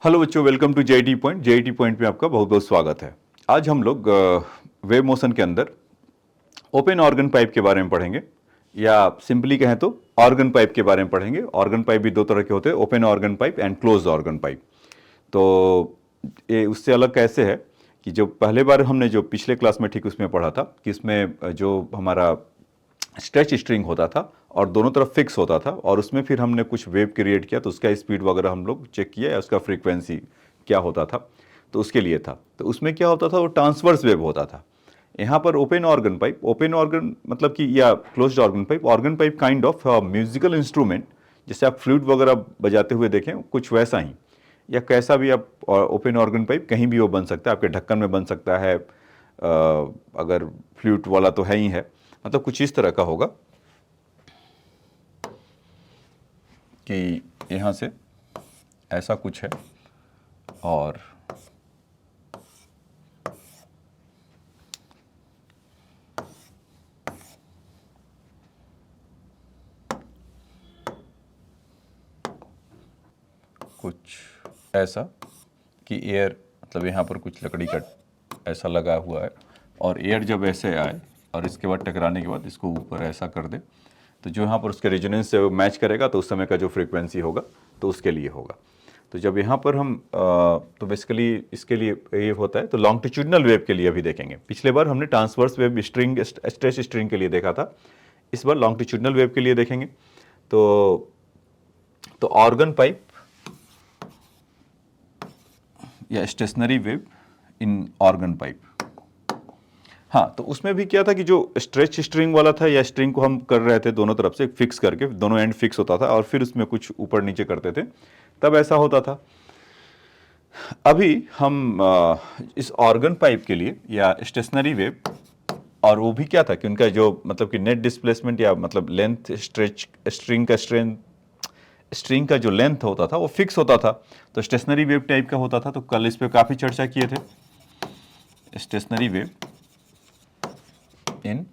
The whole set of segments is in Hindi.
हेलो बच्चों, welcome to JET point. JET point में आपका बहुत बहुत स्वागत है। आज हम लोग वेव मोशन के अंदर ओपन ऑर्गन पाइप के बारे में पढ़ेंगे, या सिंपली कहें तो ऑर्गन पाइप के बारे में पढ़ेंगे। ऑर्गन पाइप भी दो तरह के होते हैं, open organ pipe and closed organ pipe. तो ये उससे अलग कैसे है कि जो पहले बार हमने जो पिछले क्लास में ठीक उसमें पढ़ा था कि इसमें जो हमारा स्ट्रेच स्ट्रिंग होता था और दोनों तरफ फिक्स होता था, और उसमें फिर हमने कुछ वेव क्रिएट किया तो उसका स्पीड वगैरह हम लोग चेक किया या उसका फ्रीक्वेंसी क्या होता था, तो उसके लिए था। तो उसमें क्या होता था, वो ट्रांसवर्स वेव होता था। यहाँ पर open organ pipe, open organ मतलब कि या closed organ pipe kind of musical instrument, जैसे आप फ्लूट वगैरह बजाते हुए देखें, कुछ वैसा ही, या कैसा भी आप ओपन ऑर्गन पाइप कहीं भी वो बन सकता है, आपके ढक्कन में बन सकता है, अगर फ्लूट वाला तो है ही है, मतलब कुछ इस तरह का होगा कि यहाँ से ऐसा कुछ है और कुछ ऐसा कि एयर, मतलब यहाँ पर कुछ लकड़ी का ऐसा लगा हुआ है, और एयर जब ऐसे आए और इसके बाद टकराने के बाद इसको ऊपर ऐसा कर दे, तो जो यहाँ पर उसके रेजोनेंस से मैच करेगा तो उस समय का जो फ्रीक्वेंसी होगा तो उसके लिए होगा। तो जब यहाँ पर हम तो बेसिकली इसके लिए ये होता है, तो लॉन्गिट्यूडिनल वेव के लिए अभी देखेंगे। पिछले बार हमने transverse wave string stretch string के लिए देखा था, इस बार लॉन्गिट्यूडिनल वेव के लिए देखेंगे। तो ऑर्गन पाइप या stationary wave in organ pipe. हाँ, तो उसमें भी क्या था कि जो स्ट्रेच स्ट्रिंग वाला था, या स्ट्रिंग को हम कर रहे थे दोनों तरफ से फिक्स करके, दोनों एंड फिक्स होता था और फिर उसमें कुछ ऊपर नीचे करते थे, तब ऐसा होता था। अभी हम इस ऑर्गन पाइप के लिए या स्टेशनरी वेव, और वो भी क्या था कि उनका जो मतलब कि नेट डिस्प्लेसमेंट या मतलब लेंथ, स्ट्रेच स्ट्रिंग का जो लेंथ होता था वो फिक्स होता था, तो स्टेशनरी वेव टाइप का होता था। तो कल इस पे काफ़ी चर्चा किए थे, stationary wave in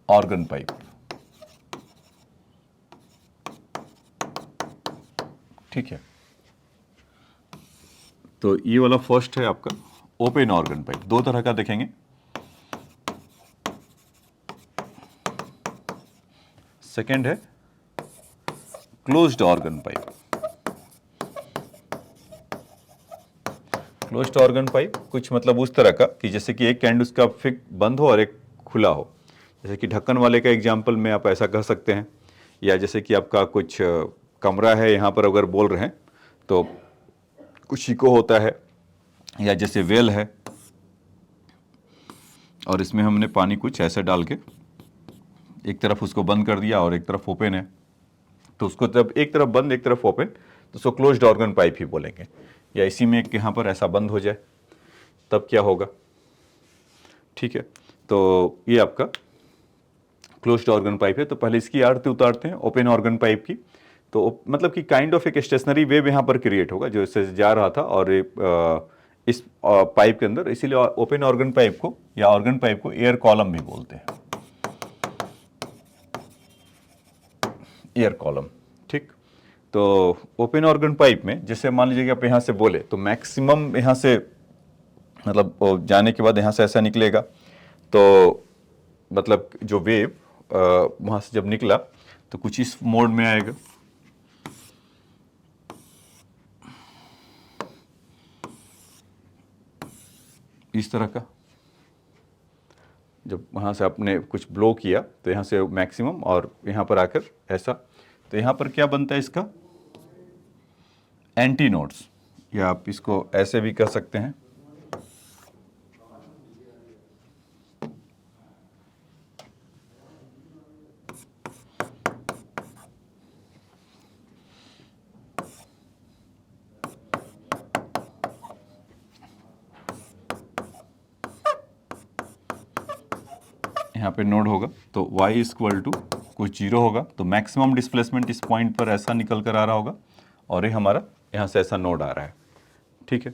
organ pipe. ठीक है, तो ये वाला फर्स्ट है आपका ओपन ऑर्गन पाइप। दो तरह का देखेंगे, सेकेंड है closed organ pipe. Closed organ pipe कुछ मतलब उस तरह का कि जैसे कि एक एंड उसका फिक बंद हो और एक खुला हो, जैसे कि ढक्कन वाले का एग्जाम्पल में आप ऐसा कह सकते हैं, या जैसे कि आपका कुछ कमरा है, यहाँ पर अगर बोल रहे हैं तो कुछ इको होता है, या जैसे वेल है और इसमें हमने पानी कुछ ऐसे डाल के एक तरफ उसको बंद कर दिया और एक तरफ ओपन है, तो उसको जब एक तरफ बंद एक तरफ ओपन, तो उसको क्लोज्ड ऑर्गन पाइप ही बोलेंगे। या इसी में यहाँ पर ऐसा बंद हो जाए तब क्या होगा। ठीक है, तो ये आपका क्लोज्ड ऑर्गन पाइप है। तो पहले इसकी आरती उतारते हैं ओपन ऑर्गन पाइप की। तो मतलब कि काइंड ऑफ एक स्टेशनरी वेव यहाँ पर क्रिएट होगा जो इससे जा रहा था, और इस पाइप के अंदर, इसीलिए ओपन ऑर्गन पाइप को या ऑर्गन पाइप को एयर कॉलम भी बोलते हैं, एयर कॉलम। ठीक, तो ओपन ऑर्गन पाइप में जैसे मान लीजिए कि आप यहाँ से बोले तो मैक्सिमम यहाँ से मतलब वो जाने के बाद यहाँ से ऐसा निकलेगा, तो मतलब जो वेव वहाँ से जब निकला तो कुछ इस मोड में आएगा, इस तरह का। जब वहाँ से आपने कुछ ब्लो किया तो यहाँ से मैक्सिमम और यहाँ पर आकर ऐसा, तो यहाँ पर क्या बनता है इसका एंटी नोड्स, या आप इसको ऐसे भी कह सकते हैं। यहाँ पे नोड होगा तो y इक्वल टू कुछ जीरो होगा, तो मैक्सिमम डिस्प्लेसमेंट इस पॉइंट पर ऐसा निकल कर आ रहा होगा, और ये हमारा यहाँ से ऐसा नोड आ रहा है। ठीक है,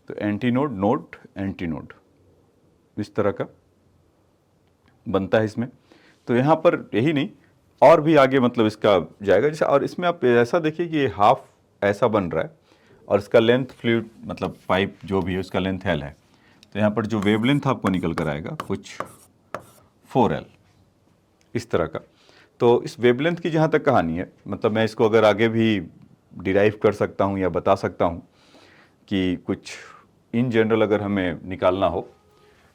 तो anti node, node, anti node इस तरह का बनता है इसमें। तो यहाँ पर यही नहीं, और भी आगे मतलब इसका जाएगा जैसे, और इसमें आप ऐसा देखिए कि ये हाफ ऐसा बन रहा है और इसका लेंथ फ्लूइड मतलब पाइप जो भी है उसका लेंथ एल है, तो यहाँ पर जो वेवलेंथ आपको निकल कर आएगा कुछ 4L इस तरह का। तो इस वेवलेंथ की जहाँ तक कहानी है, मतलब मैं इसको अगर आगे भी डिराइव कर सकता हूँ या बता सकता हूँ कि कुछ इन जनरल अगर हमें निकालना हो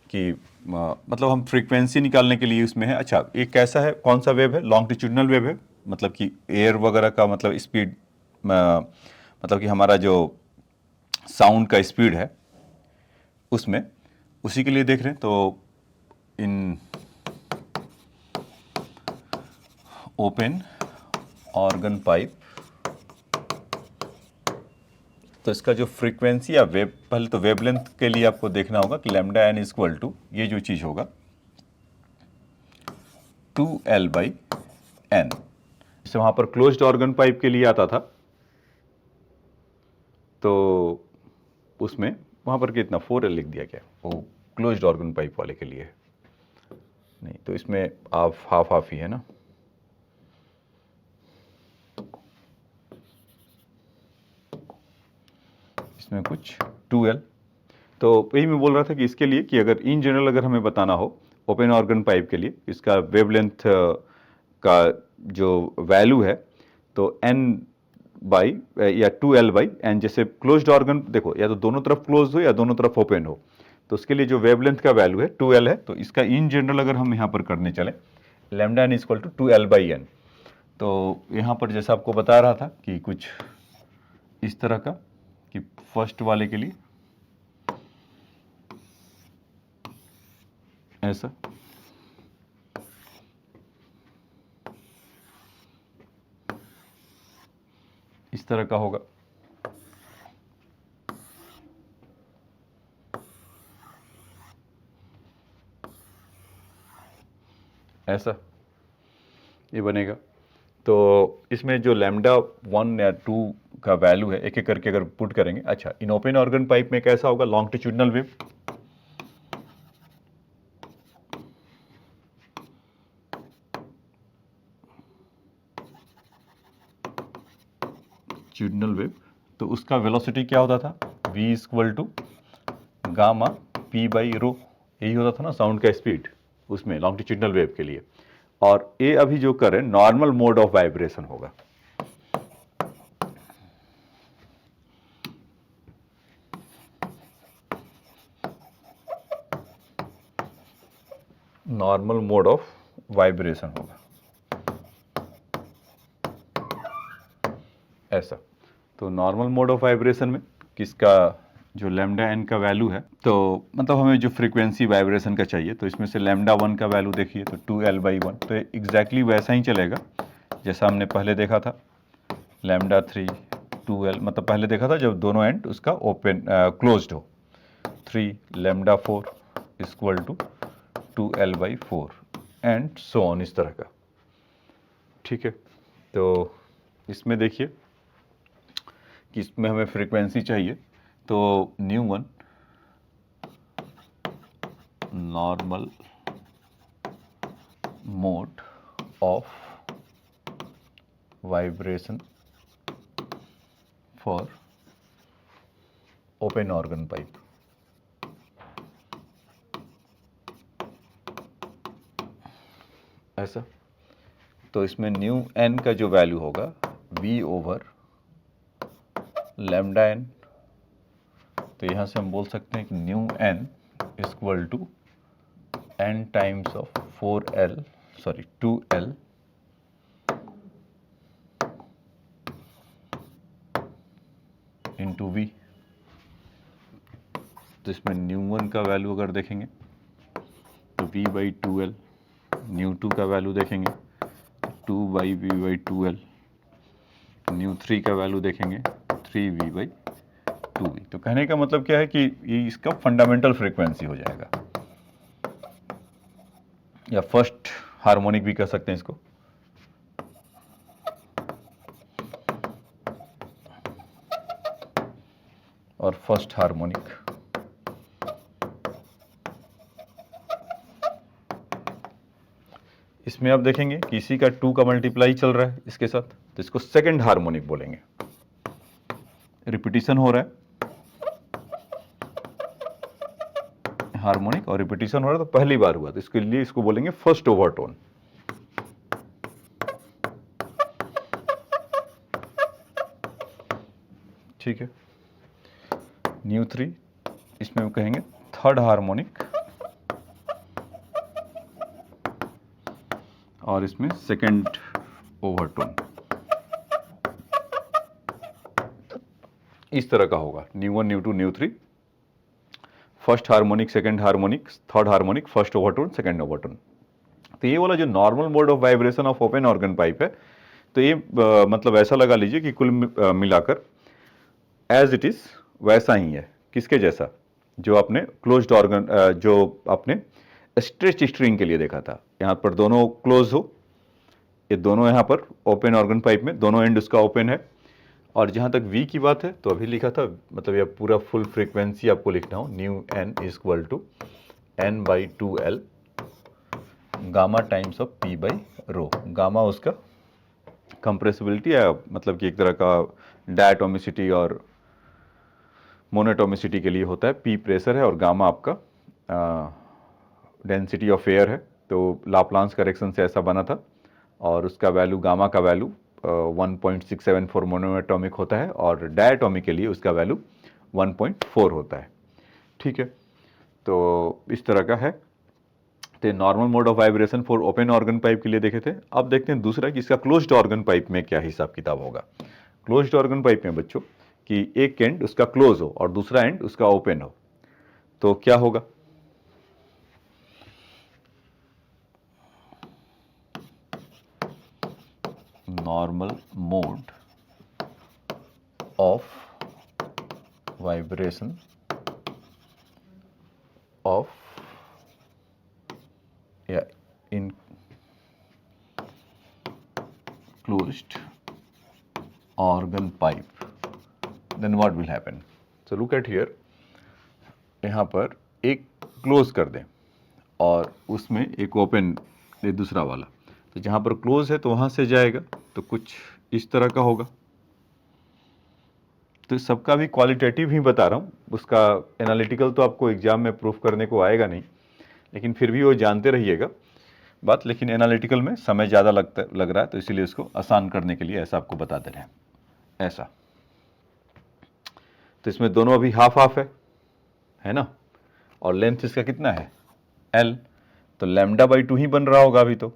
कि मतलब हम फ्रीक्वेंसी निकालने के लिए उसमें है, अच्छा ये कैसा है, कौन सा वेव है, लॉन्गिट्यूडिनल वेव है, मतलब कि एयर वगैरह का मतलब स्पीड, मतलब कि हमारा जो साउंड का स्पीड है उसमें, उसी के लिए देख रहे हैं। तो इन ओपन ऑर्गन पाइप, तो इसका जो फ्रीक्वेंसी या वेव, पहले तो वेवलेंथ के लिए आपको देखना होगा कि लैम्डा एन इक्वल टू ये जो चीज़ होगा 2L/n। जैसे वहाँ पर क्लोज्ड ऑर्गन पाइप के लिए आता था तो उसमें वहाँ पर कितना 4L लिख दिया गया, वो क्लोज्ड ऑर्गन पाइप वाले के लिए नहीं, तो इसमें हाफ हाफ हाफ ही है ना। इसमें कुछ 2L, तो वही मैं बोल रहा था कि इसके लिए कि अगर इन जनरल अगर हमें बताना हो ओपन ऑर्गन पाइप के लिए इसका वेवलेंथ का जो वैल्यू है तो n बाई या 2L/n, जैसे क्लोज्ड ऑर्गन देखो या तो दोनों तरफ क्लोज हो या दोनों तरफ ओपन हो, तो उसके लिए जो वेवलेंथ का वैल्यू है 2L है, तो इसका इन जनरल अगर हम यहाँ पर करने चले lambda n equal to 2L/n, तो यहाँ पर जैसा आपको बता रहा था कि कुछ इस तरह का कि फर्स्ट वाले के लिए ऐसा, इस तरह का होगा, ऐसा ये बनेगा। तो इसमें जो लैम्डा 1 या 2 का वैल्यू है एक एक करके अगर पुट करेंगे, अच्छा इन ओपन ऑर्गन पाइप में कैसा होगा, लॉन्गिट्यूडिनल वेव, ट्यूडिनल वेव, तो उसका वेलोसिटी क्या होता था, v equal to gamma p by rho, यही होता था ना साउंड का स्पीड उसमें लॉन्गिट्यूडिनल वेव के लिए। और ये अभी जो करें नॉर्मल मोड ऑफ वाइब्रेशन होगा, नॉर्मल मोड ऑफ वाइब्रेशन होगा ऐसा। तो नॉर्मल मोड ऑफ वाइब्रेशन में किसका जो लैम्डा एन का वैल्यू है, तो मतलब हमें जो फ्रीक्वेंसी वाइब्रेशन का चाहिए, तो इसमें से लैम्डा 1 का वैल्यू देखिए तो 2L/1, तो एग्जैक्टली वैसा ही चलेगा जैसा हमने पहले देखा था, लैम्डा 3 2L, मतलब पहले देखा था जब दोनों एंड उसका ओपन क्लोज्ड हो, 3 lambda 4 equal to 2L/4 and so on, इस तरह का। ठीक है, तो इसमें देखिए कि इसमें हमें फ्रीक्वेंसी चाहिए, तो ν1 normal mode of vibration for open organ pipe, ऐसा। तो इसमें ν_n का जो वैल्यू होगा v/λn, तो यहाँ से हम बोल सकते हैं कि ν_n equal to n times of 2L into v। तो इसमें ν1 का वैल्यू अगर देखेंगे तो v/2L, ν2 का वैल्यू देखेंगे 2/v/2L, ν3 का वैल्यू देखेंगे 3v/2v। तो कहने का मतलब क्या है कि ये इसका फंडामेंटल फ्रीक्वेंसी हो जाएगा, या फर्स्ट हार्मोनिक भी कह सकते हैं इसको। और फर्स्ट हार्मोनिक इसमें आप देखेंगे कि इसी का 2 का मल्टीप्लाई चल रहा है इसके साथ, तो इसको सेकंड हार्मोनिक बोलेंगे। रिपीटिशन हो रहा है, हार्मोनिक और रिपीटिशन हो रहा है, तो पहली बार हुआ, तो इसके लिए इसको बोलेंगे फर्स्ट ओवरटोन। ठीक है। न्यू 3, इसमें हम कहेंगे थर्ड हार्मोनिक, और इसमें सेकंड ओवरटोन। इस तरह का होगा, new 1, nu 2, nu 3, first harmonic, second harmonic, third harmonic, first overtone, second overtone. तो ये वाला जो normal mode of vibration of open organ pipe है, तो ये मतलब ऐसा लगा लीजिए कि कुल मिलाकर एज इट इज वैसा ही है। किसके जैसा? जो आपने क्लोज्ड ऑर्गन, जो आपने स्ट्रेच स्ट्रिंग के लिए देखा था। यहाँ पर दोनों क्लोज हो, ये दोनों यहाँ पर ओपन ऑर्गन पाइप में दोनों एंड उसका ओपन है। और जहाँ तक वी की बात है, तो अभी लिखा था, मतलब ये पूरा फुल फ्रीक्वेंसी आपको लिखना हो, nu N is equal to N by 2L gamma times of P by rho. Gamma उसका कंप्रेसिबिलिटी है, मतलब कि एक तरह का डायटोमिसिटी और मोनोटोमिसिटी के लिए होता है। पी प्रेशर है और गामा आपका डेंसिटी ऑफ एयर है। तो लाप्लांस करेक्शन से ऐसा बना था, और उसका वैल्यू, गामा का वैल्यू 1.674 मोनोएटॉमिक होता है, और डायटोमिक के लिए उसका वैल्यू 1.4 होता है। ठीक है, तो इस तरह का है। तो normal mode of vibration for open organ pipe के लिए देखे थे। अब देखते हैं दूसरा कि इसका क्लोज्ड ऑर्गन पाइप में क्या हिसाब किताब होगा। क्लोज्ड ऑर्गन पाइप में बच्चों कि एक एंड उसका क्लोज हो और दूसरा एंड उसका ओपन हो, तो क्या होगा? Normal mode of vibration of या in closed organ pipe, then what will happen? So look at here, यहाँ पर एक क्लोज कर दें और उसमें एक ओपन, ये दूसरा वाला, तो जहाँ पर क्लोज है तो वहाँ से जाएगा, तो कुछ इस तरह का होगा। तो सबका भी क्वालिटेटिव ही बता रहा हूँ, उसका एनालिटिकल तो आपको एग्जाम में प्रूफ करने को आएगा नहीं, लेकिन फिर भी वो जानते रहिएगा बात। लेकिन एनालिटिकल में समय ज़्यादा लग रहा है, तो इसीलिए इसको आसान करने के लिए ऐसा आपको बता दे रहे हैं, ऐसा। तो इसमें दोनों अभी हाफ हाफ है ना, और लेंथ इसका कितना है? L, तो लैम्डा बाई 2 ही बन रहा होगा अभी तो,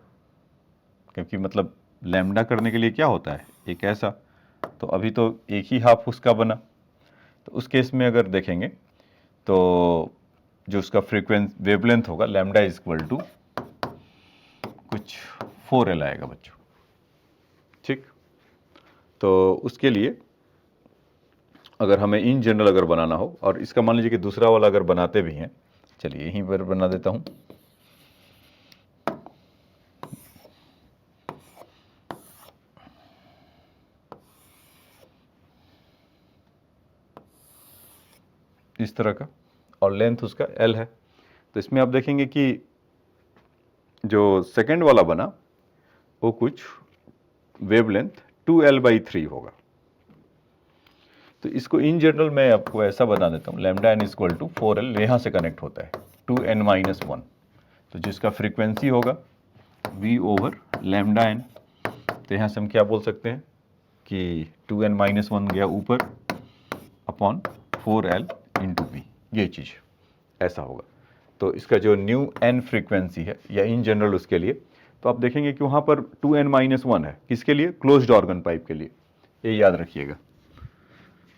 क्योंकि मतलब लैम्डा करने के लिए क्या होता है, एक ऐसा, तो अभी तो एक ही हाफ उसका बना। तो उस केस में अगर देखेंगे तो जो उसका फ्रीक्वेंसी वेवलेंथ होगा, लैम्डा इज इक्वल टू कुछ 4L आएगा बच्चों। ठीक, तो उसके लिए अगर हमें इन जनरल अगर बनाना हो, और इसका मान लीजिए कि दूसरा वाला अगर बनाते भी हैं, चलिए यहीं पर बना देता हूं। इस तरह का, और लेंथ उसका L है। तो इसमें आप देखेंगे कि जो सेकंड वाला बना वो कुछ वेवलेंथ 2L/3 होगा। तो इसको इन जनरल मैं आपको ऐसा बता देता हूँ, lambda n equal to 4L यहाँ से कनेक्ट होता है 2n-1, तो जिसका फ्रीक्वेंसी होगा v ओवर लैम्डा n। तो यहाँ से हम क्या बोल सकते हैं कि 2n-1 गया ऊपर अपॉन 4L इंटू v, ये चीज़ ऐसा होगा। तो इसका जो न्यू n फ्रीक्वेंसी है या इन जनरल उसके लिए, तो आप देखेंगे कि वहाँ पर 2n-1 है, किसके लिए? क्लोज्ड ऑर्गन पाइप के लिए। ये याद रखिएगा,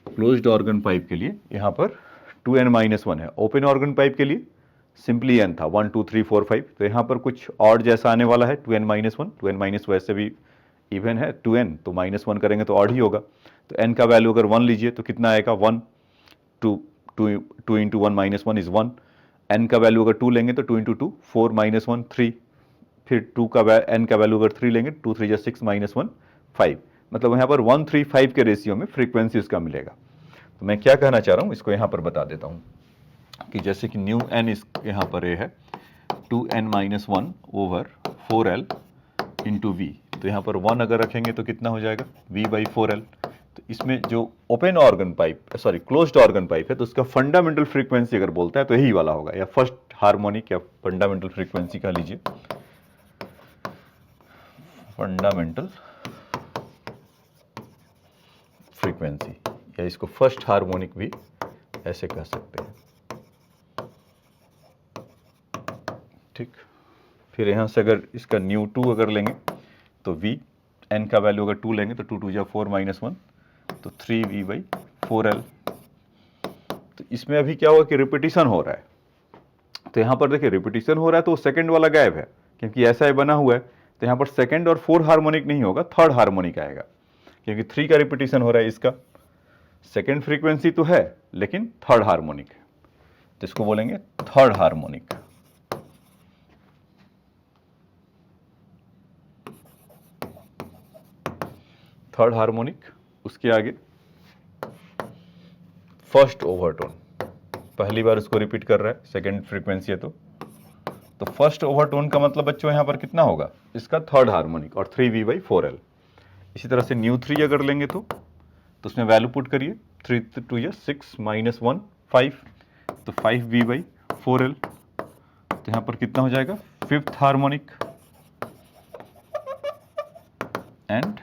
क्लोज्ड ऑर्गन पाइप के लिए यहाँ पर 2n-1 है। ओपन ऑर्गन पाइप के लिए सिंपली n था, 1 2 3 4 5। तो यहाँ पर कुछ ऑड जैसा आने वाला है, 2n-1। 2n- वैसे भी इवन है, 2n तो -1 करेंगे तो ऑड ही होगा। तो n का वैल्यू अगर 1 लीजिए तो कितना आएगा? 1। 2 इंटू 1 -1 इज 1। n का वैल्यू अगर 2 लेंगे तो 2 इंटू 2 4 -1 3। फिर 2 का n का वैल्यू अगर 3 लेंगे, 2 3 6 -1 5। मतलब यहाँ पर 1 3 5 के रेशियो में फ्रीक्वेंसी उसका मिलेगा। तो मैं क्या कहना चाह रहा हूँ, इसको यहाँ पर बता देता हूँ कि जैसे कि न्यू n इस यहाँ पर ये है 2n-1 over 4L into we, तो यहाँ पर 1 अगर रखेंगे तो कितना हो जाएगा V/4L। तो इसमें जो open organ pipe, sorry closed organ pipe है, तो उसका फंडामेंटल फ्रीक्वेंसी अगर बोलता है तो यही वाला होगा, या फर्स्ट हार्मोनिक या फंडामेंटल फ्रीक्वेंसी कह लीजिए, फंडामेंटल फ्रीक्वेंसी, या इसको फर्स्ट हार्मोनिक भी ऐसे कह सकते हैं। ठीक, फिर यहाँ से अगर इसका न्यू 2 अगर लेंगे तो V n का वैल्यू अगर 2 लेंगे तो 2 2 जा 4 -1, तो 3V/4L। तो इसमें अभी क्या हुआ कि रिपीटिशन हो रहा है, तो यहाँ पर देखिए रिपीटिशन हो रहा है तो सेकंड वाला गायब है, क्योंकि ऐसा ही बना हुआ है। तो यहाँ पर सेकंड और 4 हार्मोनिक नहीं होगा, थर्ड हार्मोनिक आएगा, क्योंकि 3 का रिपीटिशन हो रहा है। इसका सेकंड फ्रीक्वेंसी तो है लेकिन थर्ड हार्मोनिक है, तो इसको बोलेंगे थर्ड हार्मोनिक। थर्ड हार्मोनिक, उसके आगे फर्स्ट ओवरटोन, पहली बार उसको रिपीट कर रहा है, सेकंड फ्रीक्वेंसी है तो फर्स्ट ओवरटोन का मतलब बच्चों यहाँ पर कितना होगा, इसका थर्ड हार्मोनिक, और 3V/4L। इसी तरह से न्यू 3 अगर लेंगे तो उसमें वैल्यू पुट करिए, 3 2 या 6 -1 5, तो 5V/4L। तो यहाँ पर कितना हो जाएगा, fifth harmonic and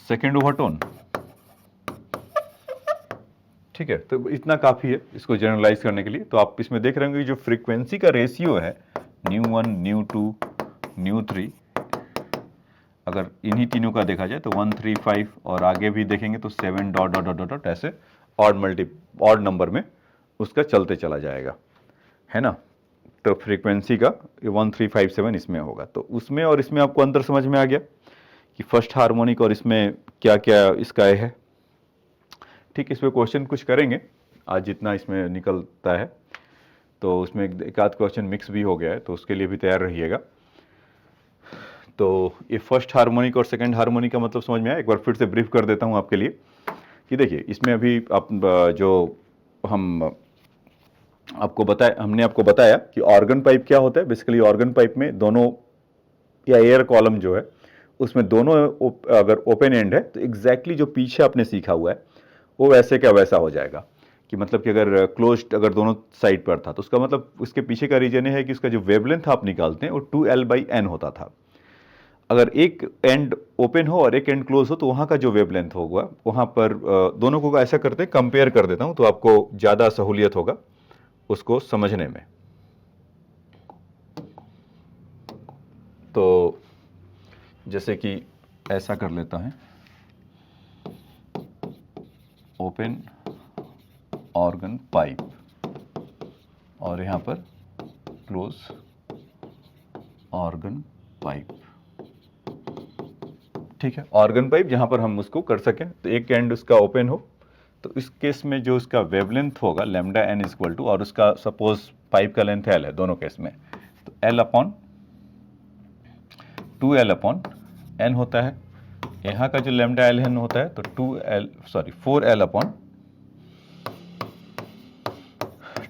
second overtone. ठीक है, तो इतना काफ़ी है इसको जनरलाइज करने के लिए। तो आप इसमें देख रहे होंगे कि जो फ्रीक्वेंसी का रेशियो है, न्यू 1, न्यू 2, न्यू 3, अगर इन्हीं तीनों का देखा जाए तो 1 3 5, और आगे भी देखेंगे तो 7 डॉट डॉट डॉट डॉट ऐसे ऑड नंबर में उसका चलते चला जाएगा, है ना। तो फ्रीक्वेंसी का 1 3 5 7 इसमें होगा। तो उसमें और इसमें आपको अंतर समझ में आ गया कि फर्स्ट हार्मोनिक और इसमें क्या क्या इसका है। ठीक, इस पर क्वेश्चन कुछ करेंगे आज जितना इसमें निकलता है, तो उसमें एक आध क्वेश्चन मिक्स भी हो गया है, तो उसके लिए भी तैयार रहिएगा। तो ये फर्स्ट हार्मोनिक और सेकंड हार्मोनिक का मतलब समझ में आया। एक बार फिर से ब्रीफ कर देता हूँ आपके लिए कि देखिए इसमें अभी आप जो हमने आपको बताया कि ऑर्गन पाइप क्या होता है। बेसिकली ऑर्गन पाइप में दोनों, या एयर कॉलम जो है उसमें दोनों अगर ओपन एंड है तो एग्जैक्टली जो पीछे आपने सीखा हुआ है वो वैसे क्या वैसा हो जाएगा। कि मतलब कि अगर क्लोज्ड अगर दोनों साइड पर था तो उसका मतलब उसके पीछे का रीजन है कि उसका जो वेवलेंथ आप निकालते हैं वो 2L/N होता था। अगर एक एंड ओपन हो और एक एंड क्लोज हो तो वहाँ का जो वेवलेंथ होगा, वहाँ पर दोनों को ऐसा करते हैं, कंपेयर कर देता हूँ तो आपको ज़्यादा सहूलियत होगा उसको समझने में। तो जैसे कि ऐसा कर लेता है, ओपन ऑर्गन पाइप और यहाँ पर क्लोज ऑर्गन पाइप। ठीक है, ऑर्गन पाइप जहाँ पर हम उसको कर सकें, तो एक एंड उसका ओपन हो तो इस केस में जो उसका वेवलेंथ होगा λn इक्वल टू, और उसका सपोज पाइप का लेंथ L है दोनों केस में, तो L/2L/n होता है। यहाँ का जो λLn होता है तो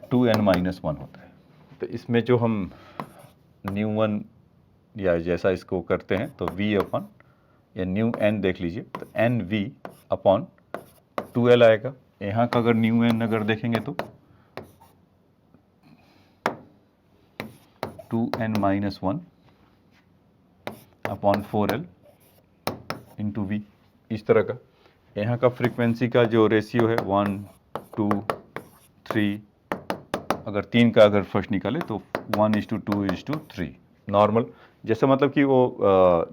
4n-1 होता है। तो इसमें जो हम न्यू 1 या जैसा इसको करते हैं तो V/ या न्यू n देख लीजिए तो NV/2L आएगा। यहाँ का अगर न्यू n अगर देखेंगे तो 2n-1/4L इंटू V, इस तरह का। यहाँ का फ्रीक्वेंसी का जो रेशियो है 1 2 3, अगर 3 का अगर फर्स्ट निकाले तो 1:2:3 नॉर्मल, जैसे मतलब कि वो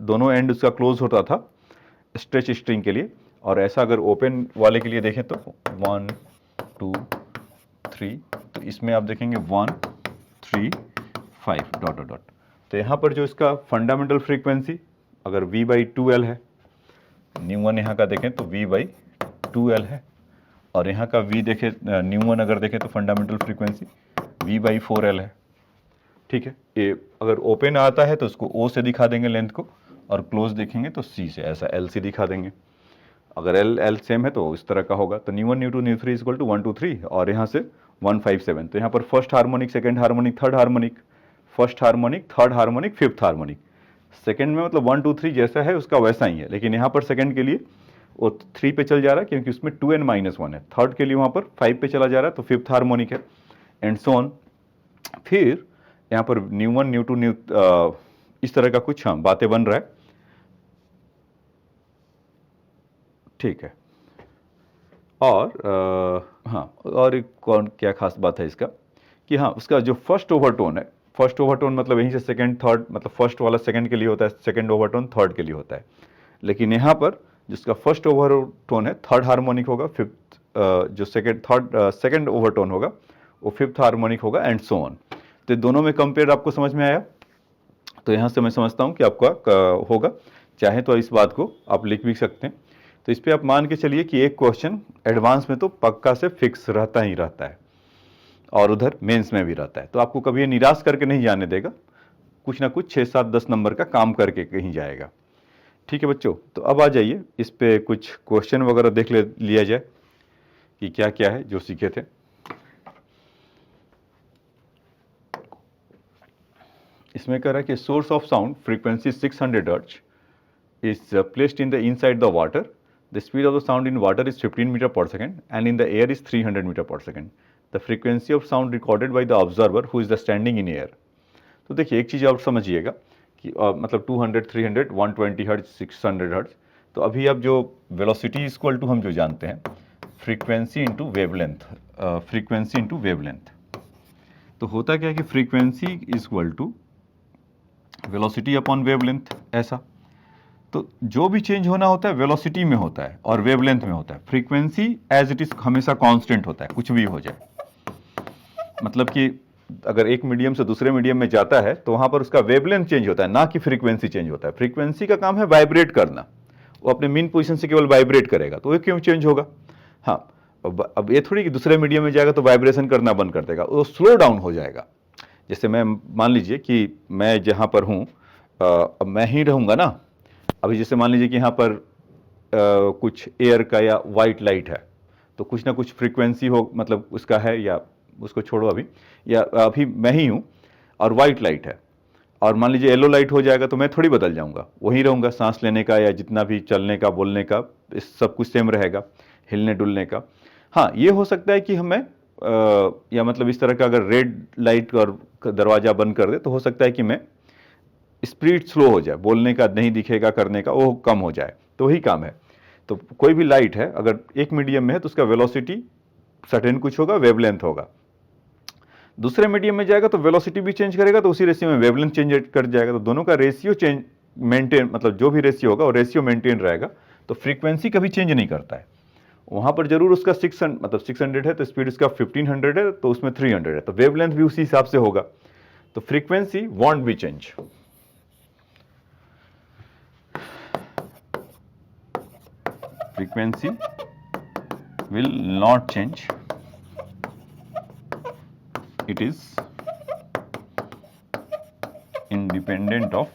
दोनों एंड उसका क्लोज होता था स्ट्रेच स्ट्रिंग के लिए। और ऐसा अगर ओपन वाले के लिए देखें तो 1 2 3, तो इसमें आप देखेंगे 1 3 5 डॉट डॉट डॉट। तो यहाँ पर जो इसका फंडामेंटल फ्रीक्वेंसी अगर V/2L है, न्यू 1 यहाँ का देखें तो V/2L है, और यहाँ का V देखें न्यू 1 अगर देखें तो फंडामेंटल फ्रीक्वेंसी V/4L है। ठीक है, ये अगर ओपन आता है तो उसको O से दिखा देंगे लेंथ को, और क्लोज देखेंगे तो C से, ऐसा L से दिखा देंगे। अगर L सेम है तो इस तरह का होगा। तो nu 1 nu 2 nu 3 equal to 1 2 3, और यहाँ से 1 5 7। तो यहाँ पर first harmonic, second harmonic, third harmonic, first harmonic, third harmonic, fifth harmonic. Second में मतलब 1 2 3 जैसा है उसका वैसा ही है, लेकिन यहाँ पर सेकंड के लिए वो 3 पे चल जा रहा है क्योंकि उसमें 2n-1 है। थर्ड के लिए वहाँ पर 5 पे चला जा रहा है तो फिफ्थ हार्मोनिक है, एंड सो ऑन। फिर यहाँ पर न्यू 1 न्यू 2 न्यू इस तरह का कुछ हाँ बातें बन रहा है, ठीक है। और हाँ, और एक कौन क्या खास बात है इसका कि हाँ उसका जो फर्स्ट ओवरटोन है, फर्स्ट ओवरटोन मतलब यहीं से सेकंड थर्ड, मतलब फर्स्ट वाला सेकंड के लिए होता है, सेकंड ओवरटोन थर्ड के लिए होता है, लेकिन यहाँ पर जिसका फर्स्ट ओवरटोन है थर्ड हार्मोनिक होगा, फिफ्थ जो सेकंड ओवरटोन होगा वो फिफ्थ हार्मोनिक होगा, एंड सो ऑन। तो दोनों में कंपेयर आपको समझ में आया? तो यहाँ से मैं समझता हूँ कि आपका होगा। चाहे तो इस बात को आप लिख भी सकते हैं। तो इस पर आप मान के चलिए कि एक क्वेश्चन एडवांस में तो पक्का से फिक्स रहता ही रहता है, और उधर मेंस में भी रहता है, तो आपको कभी ये निराश करके नहीं जाने देगा, कुछ ना कुछ 6 7 10 नंबर का काम करके कहीं जाएगा। ठीक है बच्चों, तो अब आ जाइए इस पे कुछ क्वेश्चन वगैरह देख लिया जाए कि क्या क्या है जो सीखे थे। इसमें कह रहा है कि source of sound frequency 600 hertz is placed in the inside the water. The speed of the sound in water is 15 meter per second and in the air is 300 meter per second. The frequency of sound recorded by the observer who is the standing in air. तो देखिए एक चीज़ आप समझिएगा कि मतलब 200, 300, 120 हर्ट्ज, 600 हर्ट्ज। तो अभी अब जो वेलोसिटी इक्वल टू हम जो जानते हैं frequency into wavelength, frequency into wavelength. तो होता क्या है कि frequency equal to velocity upon wavelength, ऐसा। तो जो भी चेंज होना होता है वेलोसिटी में होता है और वेवलेंथ में होता है। फ्रीक्वेंसी एज इट इज हमेशा कांस्टेंट होता है, कुछ भी हो जाए। मतलब कि अगर एक मीडियम से दूसरे मीडियम में जाता है तो वहां पर उसका वेवलेंथ चेंज होता है, ना कि फ्रीक्वेंसी चेंज होता है। फ्रीक्वेंसी का काम है वाइब्रेट करना, वो अपने मीन पोजिशन से केवल वाइब्रेट करेगा, तो वो क्यों चेंज होगा? हाँ, अब ये थोड़ी कि दूसरे मीडियम में जाएगा तो वाइब्रेशन करना बंद कर देगा, वो स्लो डाउन हो जाएगा। जैसे मैं मान लीजिए कि मैं जहाँ पर हूँ, अब मैं ही रहूँगा ना। अभी जैसे मान लीजिए कि यहाँ पर कुछ एयर का या वाइट लाइट है, तो कुछ ना कुछ फ्रीक्वेंसी हो, मतलब उसका है, या उसको छोड़ो अभी, या अभी मैं ही हूँ और वाइट लाइट है, और मान लीजिए येलो लाइट हो जाएगा तो मैं थोड़ी बदल जाऊँगा, वहीं रहूँगा। सांस लेने का या जितना भी चलने का, बोलने का, इस सब कुछ सेम रहेगा, हिलने डुलने का। हाँ, ये हो सकता है कि हमें या मतलब इस तरह का अगर रेड लाइट और दरवाज़ा बंद कर दे तो हो सकता है कि मैं स्पीड स्लो हो जाए, बोलने का नहीं दिखेगा, करने का वो कम हो जाए, तो वही काम है। तो कोई भी लाइट है अगर एक मीडियम में है तो उसका वेलोसिटी सर्टेन कुछ होगा, वेवलेंथ होगा। दूसरे मीडियम में जाएगा तो वेलोसिटी भी चेंज करेगा, तो उसी रेशियो में वेवलेंथ चेंज कर जाएगा, तो दोनों का रेशियो चेंज मेंटेन, मतलब जो भी रेशियो होगा वो रेशियो मेंटेन रहेगा। तो फ्रीक्वेंसी कभी चेंज नहीं करता है। वहां पर जरूर उसका 600, मतलब 600 है तो स्पीड उसका 1500 है, तो उसमें 300 है, तो वेवलेंथ भी उसी हिसाब से होगा। तो frequency want B change. Frequency will not change. It is independent of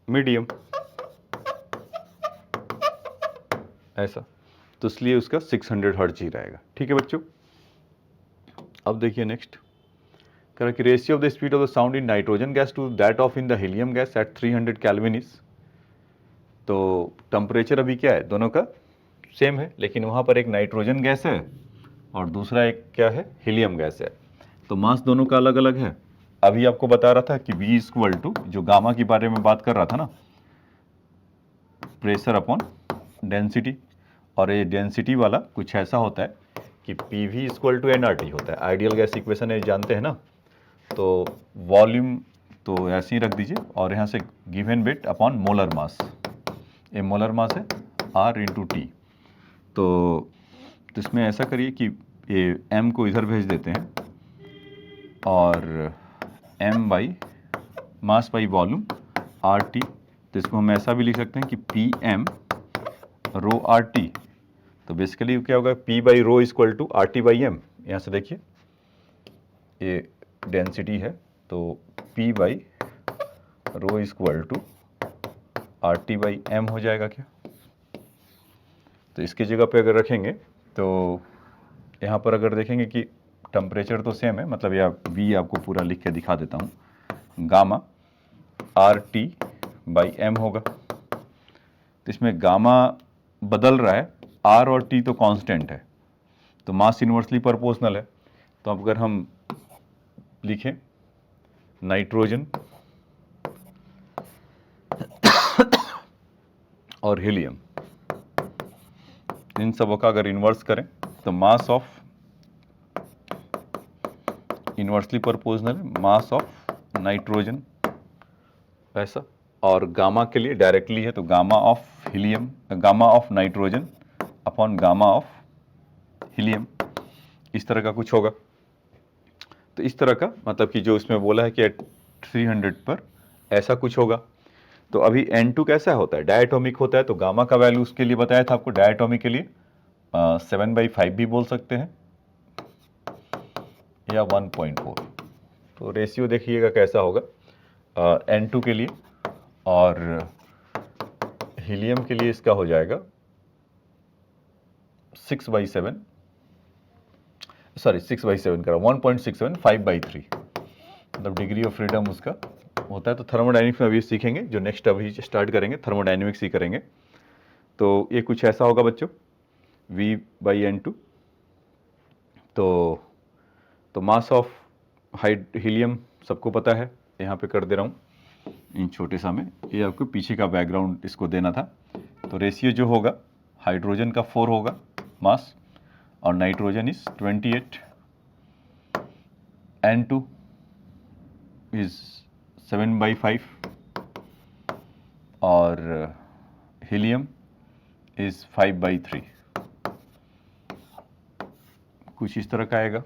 medium, ऐसा। तो इसलिए उसका 600 हर्ट्ज ही रहेगा। ठीक है बच्चों, अब देखिए नेक्स्ट कह रहा कि ratio of the speed of the sound in nitrogen gas to that of in the helium gas at 300 kelvin is. तो टेम्परेचर अभी क्या है, दोनों का सेम है, लेकिन वहाँ पर एक नाइट्रोजन गैस है और दूसरा एक क्या है, हीलियम गैस है, तो मास दोनों का अलग अलग है। अभी आपको बता रहा था कि V इक्वल टू, जो गामा के बारे में बात कर रहा था ना, प्रेशर अपॉन डेंसिटी, और ये डेंसिटी वाला कुछ ऐसा होता है कि PV इक्वल टू nRT होता है। आइडियल गैस इक्वेशन है, जानते हैं ना। तो वॉल्यूम तो ऐसे ही रख दीजिए, और यहाँ से given weight upon molar mass, ये मोलर मास है R इंटू टी। तो इसमें ऐसा करिए कि ये M को इधर भेज देते हैं, और M by mass by volume RT। तो इसको हम ऐसा भी लिख सकते हैं कि PM रो RT। तो बेसिकली क्या होगा, P by rho equal to RT by M। यहाँ से देखिए ये डेंसिटी है, तो P by rho equal to RT by M हो जाएगा क्या। तो इसकी जगह पे अगर रखेंगे तो यहाँ पर अगर देखेंगे कि टेम्परेचर तो सेम है, मतलब या V आपको पूरा लिख के दिखा देता हूँ, गामा RT/m होगा। तो इसमें गामा बदल रहा है, R और T तो कांस्टेंट है, तो मास इन्वर्सली प्रोपोर्शनल है। तो अब अगर हम लिखें नाइट्रोजन और हीलियम, इन सबों का अगर इन्वर्स करें तो मास ऑफ इन्वर्सली प्रोपोर्शनल है, मास ऑफ नाइट्रोजन ऐसा, और गामा के लिए डायरेक्टली है तो gamma of helium, gamma of nitrogen upon gamma of helium, इस तरह का कुछ होगा। तो इस तरह का मतलब कि जो इसमें बोला है कि 300 पर ऐसा कुछ होगा। तो अभी N2 कैसा होता है, डायटोमिक होता है, तो गामा का वैल्यू उसके लिए बताया था आपको, डायटोमिक के लिए 7/5 भी बोल सकते हैं या 1.4। तो रेशियो देखिएगा कैसा होगा N2 के लिए, और हीलियम के लिए इसका हो जाएगा 6/7, सॉरी 6/7 करा 1.67, 5/3, मतलब डिग्री ऑफ फ्रीडम उसका होता है। तो थर्मोडाइनमिक्स में अभी सीखेंगे, जो नेक्स्ट अभी स्टार्ट करेंगे थर्मोडाइनमिक्स ही करेंगे। तो ये कुछ ऐसा होगा बच्चों, V/N2। तो मास ऑफ हीलियम सबको पता है, यहाँ पे कर दे रहा हूँ इन छोटे सा में, ये आपको पीछे का बैकग्राउंड इसको देना था। तो रेशियो जो होगा, हाइड्रोजन का 4 होगा मास, और नाइट्रोजन इज 28, N2 इज 7/5, और हीलियम इज 5/3, कुछ इस तरह का आएगा।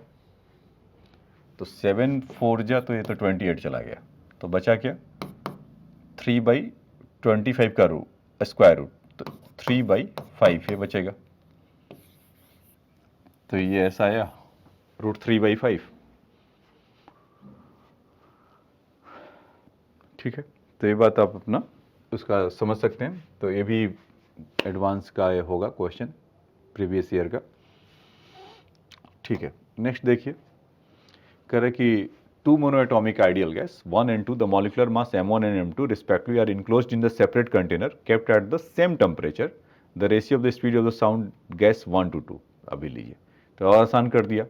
तो 7 4 जा तो ये तो 28 चला गया, तो बचा क्या 3/25 का स्क्वायर रूट, तो 3/5 ये बचेगा। तो ये ऐसा आया √3/5, ठीक है। तो ये बात आप अपना उसका समझ सकते हैं। तो ये भी एडवांस का ये होगा क्वेश्चन प्रीवियस ईयर का, ठीक है। नेक्स्ट देखिए, कह रहे कि two monoatomic ideal gas 1 and 2, the molecular mass M1 and M2 respectively are enclosed in the separate container kept at the same temperature. The ratio of the speed of the sound gas 1:2। अभी लीजिए, तो और आसान कर दिया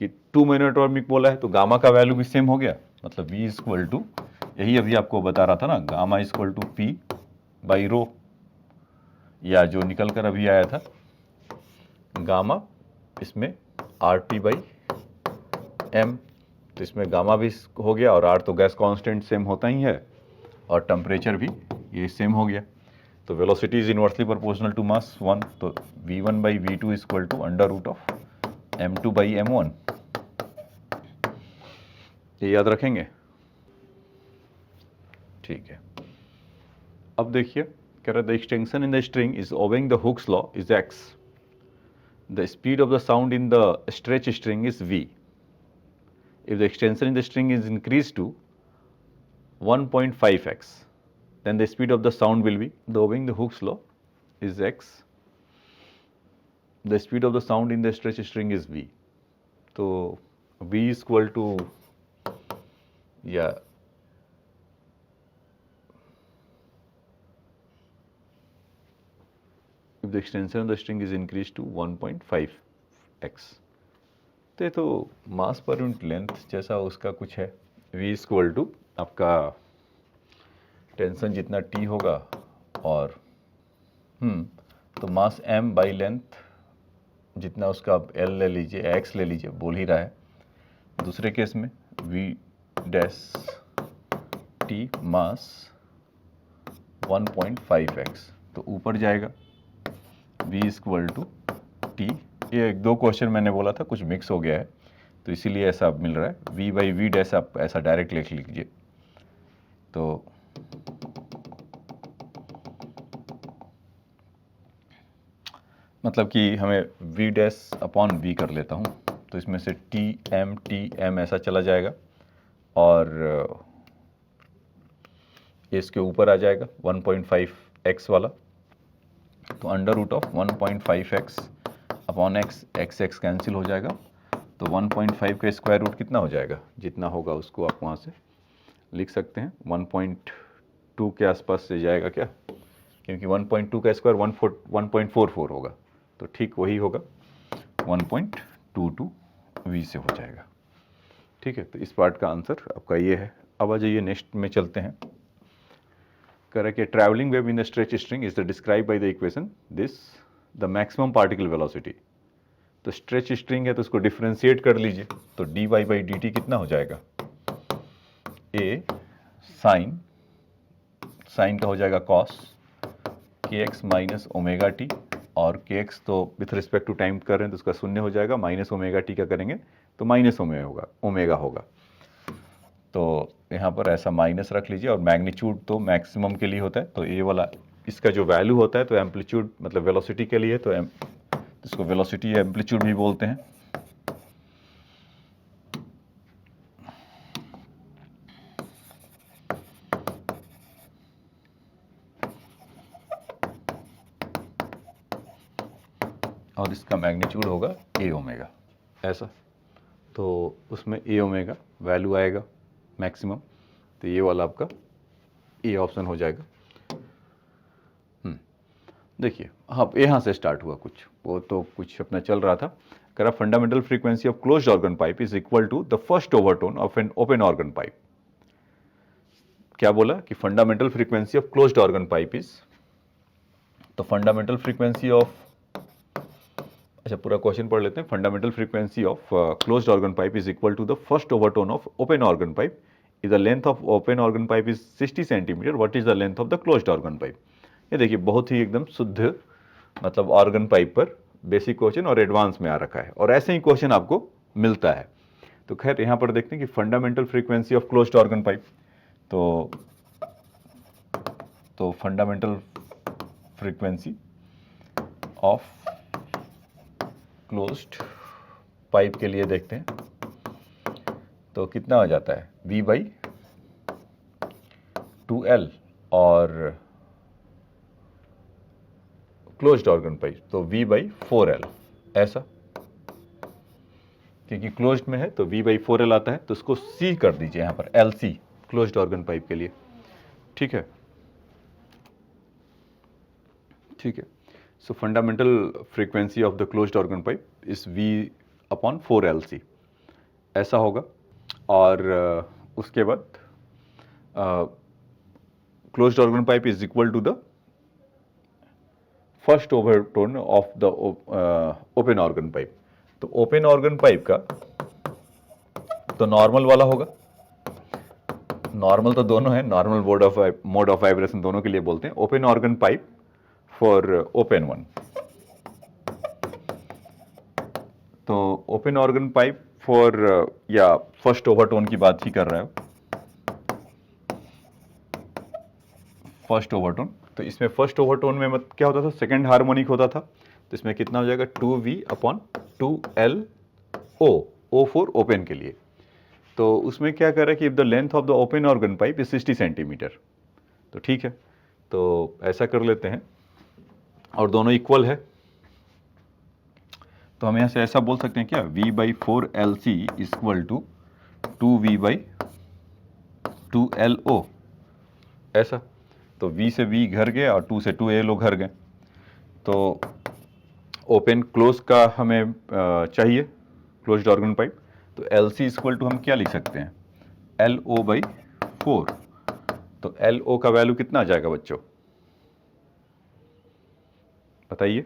कि 2 मोनोएटॉमिक बोला है तो गामा का वैल्यू भी सेम हो गया, मतलब V इक्वल टू, यही अभी आपको बता रहा था ना, गामा इक्वल टू P/ρ, या जो निकल कर अभी आया था गामा इसमें RT/m, तो इसमें गामा भी हो गया, और R तो गैस कांस्टेंट सेम होता ही है, और टेम्परेचर भी ये सेम हो गया। तो velocity is inversely proportional to mass 1, तो V1/V2 इक्वल टू √M2/M1, ये याद रखेंगे, ठीक है। अब देखिए, कह रहा है the extension in the string is obeying the Hooke's law is x, the speed of the sound in the stretch string is v। If the extension in the string is increased to 1.5x, then the speed of the sound will be, the obeying the Hooke's law is x, the speed of the sound in the stretch string is v. So v is equal to, yeah, if the extension of the string is increased to 1.5x, तो मास पर यूनिट लेंथ जैसा उसका कुछ है, v इक्वल टू आपका टेंशन जितना t होगा, और तो मास m बाई लेंथ जितना उसका l ले लीजिए, x ले लीजिए, बोल ही रहा है। दूसरे केस में v डैश t मास 1.5x, तो ऊपर जाएगा v इक्वल टू t। ये 1-2 क्वेश्चन मैंने बोला था, कुछ मिक्स हो गया है, तो इसीलिए ऐसा मिल रहा है। v/v डैश आप ऐसा डायरेक्ट लिख लीजिए, तो मतलब कि हमें v डैश अपॉन v कर लेता हूँ, तो इसमें से t m ऐसा चला जाएगा, और ये इसके ऊपर आ जाएगा 1.5x वाला, तो √1.5x upon x, x cancel हो जाएगा, तो 1.5 का स्क्वायर रूट कितना हो जाएगा, जितना होगा उसको आप वहाँ से लिख सकते हैं। 1.2 के आसपास से जाएगा क्या, क्योंकि 1.2 का स्क्वायर 1.44 होगा, तो ठीक वही होगा, 1.22 v से हो जाएगा। ठीक है, तो इस पार्ट का आंसर आपका ये है। अब आ जाइए नेक्स्ट में चलते हैं। कह रहा है कि travelling wave in the stretch string is the describe by the equation this the maximum particle velocity. तो स्ट्रेच स्ट्रिंग है तो उसको डिफ्रेंशिएट कर लीजिए, तो dy बाई डी टी कितना हो जाएगा, a साइन का हो जाएगा cos kx minus omega T, और kx तो विथ रिस्पेक्ट टू टाइम कर रहे हैं तो उसका शून्य हो जाएगा, माइनस ओमेगा टी का करेंगे तो माइनस ओमेगा होगा। तो यहाँ पर ऐसा माइनस रख लीजिए, और मैग्नीट्यूड तो मैक्सिमम के लिए होता है, तो ये वाला इसका जो वैल्यू होता है तो एम्पलीट्यूड मतलब वेलोसिटी के लिए, तो इसको वेलोसिटी एम्पलीट्यूड भी बोलते हैं। और इसका मैग्नीट्यूड होगा ए ओमेगा, ऐसा। तो उसमें ए ओमेगा वैल्यू आएगा मैक्सिमम, तो ये वाला आपका ए ऑप्शन हो जाएगा। देखिए हाँ, यहाँ से स्टार्ट हुआ कुछ, वो तो कुछ अपना चल रहा था। कह fundamental frequency of closed organ pipe is equal to the first overtone of an open organ pipe. क्या बोला कि fundamental frequency of closed organ pipe is, तो फंडामेंटल फ्रीक्वेंसी ऑफ, अच्छा पूरा क्वेश्चन पढ़ लेते हैं। Fundamental frequency of closed organ pipe is equal to the first overtone of open organ pipe is the length of open organ pipe is 60 centimetre, what is the length of the closed organ pipe. ये देखिए बहुत ही एकदम शुद्ध मतलब ऑर्गन पाइप पर बेसिक क्वेश्चन और एडवांस में आ रखा है, और ऐसे ही क्वेश्चन आपको मिलता है। तो खैर यहाँ पर देखते हैं कि fundamental frequency of closed organ pipe, तो fundamental frequency of closed pipe के लिए देखते हैं, तो कितना हो जाता है v बाई 2L, और क्लोज्ड ऑर्गन पाइप तो v बाई 4L, ऐसा, क्योंकि क्लोज्ड में है तो v बाई 4L आता है, तो उसको C कर दीजिए यहाँ पर, LC क्लोज्ड ऑर्गन पाइप के लिए। ठीक है, ठीक है। So fundamental frequency of the closed organ pipe is v upon 4LC, ऐसा होगा। और उसके बाद closed organ pipe is equal to the first overtone of the open organ pipe. तो ओपन ऑर्गन पाइप का तो नॉर्मल वाला होगा, नॉर्मल तो दोनों है, नॉर्मल मोड ऑफ वाइब्रेशन दोनों के लिए बोलते हैं। Open organ pipe for open one, तो ओपन ऑर्गन पाइप फॉर या फर्स्ट ओवरटोन की बात ही कर रहा है, फर्स्ट ओवरटोन। तो इसमें फर्स्ट ओवरटोन में क्या होता था, सेकंड हार्मोनिक होता था, तो इसमें कितना हो जाएगा 2v upon 2L O, O for open के लिए। तो उसमें क्या कर रहा है कि if the length of the open organ pipe is 60 centimetre, तो ठीक है, तो ऐसा कर लेते हैं, और दोनों इक्वल है, तो हम यहाँ से ऐसा बोल सकते हैं क्या, v by 4LC equal to 2v by 2LO, ऐसा। तो v से v घर गए और 2 से 2LO घर गए। तो ओपन क्लोज का हमें चाहिए क्लोज्ड ऑर्गन पाइप, तो LC इक्वल टू हम क्या लिख सकते हैं, LO बाई 4। तो LO का वैल्यू कितना आ जाएगा बच्चों, बताइए।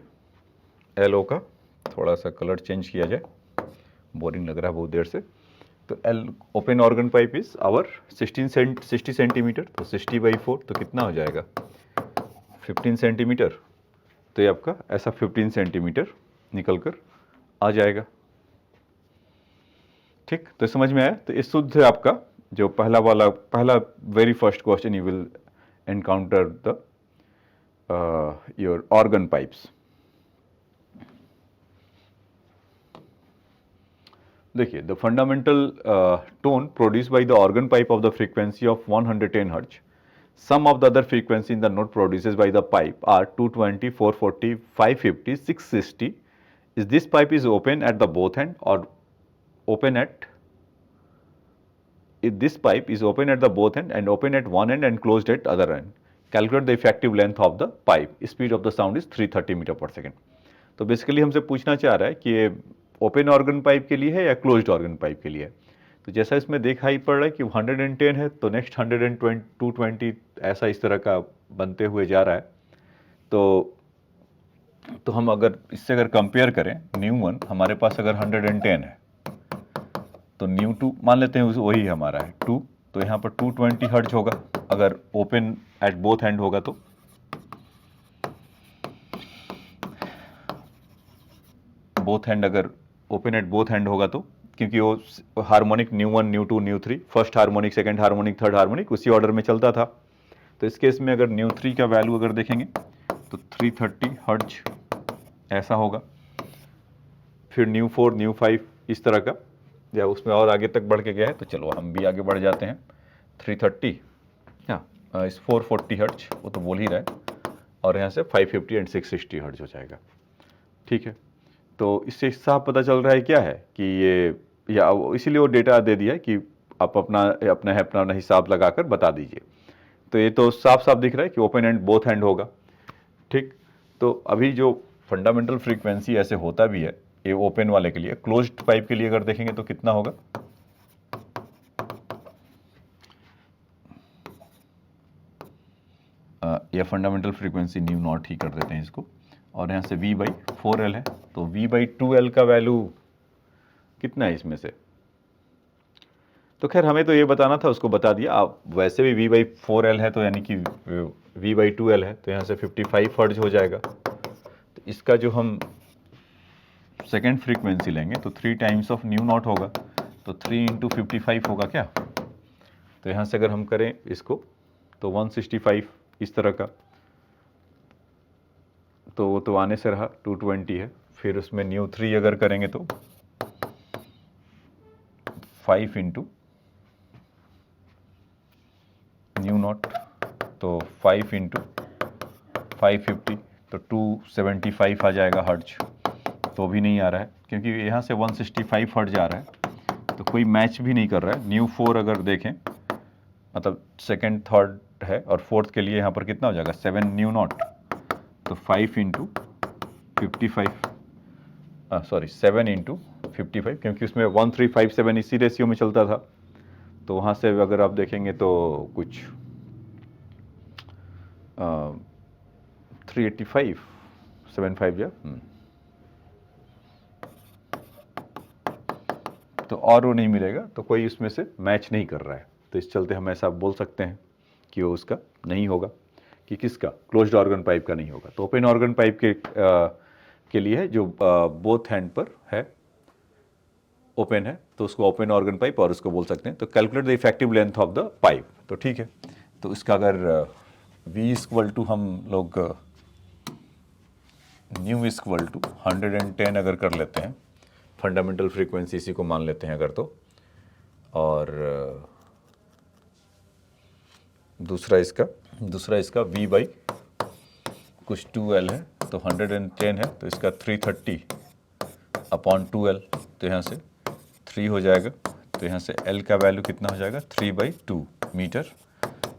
LO का थोड़ा सा कलर चेंज किया जाए, बोरिंग लग रहा है बहुत देर से। तो L open organ pipe is our 60 centimetre, तो 60 बाई 4 तो कितना हो जाएगा 15 सेंटीमीटर। तो ये आपका ऐसा 15 सेंटीमीटर निकल कर आ जाएगा। ठीक, तो समझ में आया। तो इस शुद्ध आपका जो पहला very first question you will encounter the your organ pipes. देखिए, the fundamental tone produce by the organ pipe of the frequency of 110 hertz, some of the other frequency in the note produces by the pipe are 220, 440, 550, 660. Is this pipe is open at the both end, or open at if this pipe is open at the both end and open at one end and closed at other end. Calculate the effective length of the pipe. Speed of the sound is 330 metre पर सेकेंड. तो बेसिकली हमसे पूछना चाह रहा है कि ये ओपन ऑर्गन पाइप के लिए है या क्लोज्ड ऑर्गन पाइप के लिए है. तो जैसा इसमें दिखाई पड़ रहा है कि 110 है तो नेक्स्ट 120 220 ऐसा इस तरह का बनते हुए जा रहा है. तो हम अगर इससे अगर कंपेयर करें न्यू वन हमारे पास अगर 110 है तो न्यू टू मान लेते हैं वही हमारा है 2, तो यहाँ पर 220 हर्ट्ज होगा अगर ओपन एट बोथ एंड होगा तो. बोथ हैंड अगर ओपन एट बोथ हैंड होगा तो क्योंकि वो harmonic nu one nu two nu three first harmonic second harmonic third harmonic उसी ऑर्डर में चलता था. तो इस केस में अगर न्यू थ्री का वैल्यू अगर देखेंगे तो 330 हर्ट्ज ऐसा होगा. फिर न्यू फोर न्यू फाइव इस तरह का या उसमें और आगे तक बढ़ के गया है तो चलो हम भी आगे बढ़ जाते हैं. 330 हाँ इस 440 हर्ट्ज वो तो बोल ही रहा है और यहाँ से 550 एंड 660 हर्ट्ज हो जाएगा. ठीक है, तो इससे साफ पता चल रहा है क्या है कि ये या इसीलिए वो डेटा दे दिया कि आप अपना हिसाब लगाकर बता दीजिए. तो ये तो साफ साफ दिख रहा है कि ओपन एंड बोथ हैंड होगा. ठीक, तो अभी जो फंडामेंटल फ्रीक्वेंसी ऐसे होता भी है ये ओपन वाले के लिए. क्लोज्ड पाइप के लिए अगर देखेंगे तो कितना होगा, यह फंडामेंटल फ्रीक्वेंसी न्यू नॉट ही कर देते हैं इसको और यहाँ से V/4L है तो V/2L का वैल्यू कितना है इसमें से. तो खैर हमें तो ये बताना था उसको बता दिया. आप वैसे भी V/4L है तो यानी कि V/2L है तो यहाँ से 55 हर्ट्ज हो जाएगा. तो इसका जो हम सेकेंड फ्रीक्वेंसी लेंगे तो 3 टाइम्स ऑफ न्यू नॉट होगा तो 3 × 55 होगा क्या. तो यहाँ से अगर हम करें इसको तो 165 इस तरह का तो वो तो आने से रहा 220 है. फिर उसमें न्यू थ्री अगर करेंगे तो 5 × न्यू नॉट तो 5 × 550 तो 275 आ जाएगा हर्ट्ज. तो भी नहीं आ रहा है क्योंकि यहाँ से 165 हर्ट्ज आ रहा है तो कोई मैच भी नहीं कर रहा है. न्यू फोर अगर देखें मतलब सेकंड थर्ड है और फोर्थ के लिए यहाँ पर कितना हो जाएगा 7 न्यू नॉट तो 5 × 55 सॉरी 7 × 55 क्योंकि उसमें 1357 इसी रेशियो में चलता था. तो वहाँ से अगर आप देखेंगे तो कुछ 385 75 या तो और वो नहीं मिलेगा. तो कोई उसमें से मैच नहीं कर रहा है तो इस चलते हम ऐसा बोल सकते हैं कि वो उसका नहीं होगा. कि किसका, क्लोज्ड ऑर्गन पाइप का नहीं होगा. तो ओपन ऑर्गन पाइप के लिए है जो बोथ हैंड पर है ओपन है तो उसको ओपन ऑर्गन पाइप और उसको बोल सकते हैं. तो calculate the effective length of the pipe. तो ठीक है, तो इसका अगर V = हम लोग न्यू = 110 अगर कर लेते हैं फंडामेंटल फ्रीक्वेंसी इसी को मान लेते हैं अगर तो. और दूसरा इसका V/ कुछ 2L है तो 110 है तो इसका 330/2L तो यहाँ से 3 हो जाएगा. तो यहाँ से L का वैल्यू कितना हो जाएगा 3/2 मीटर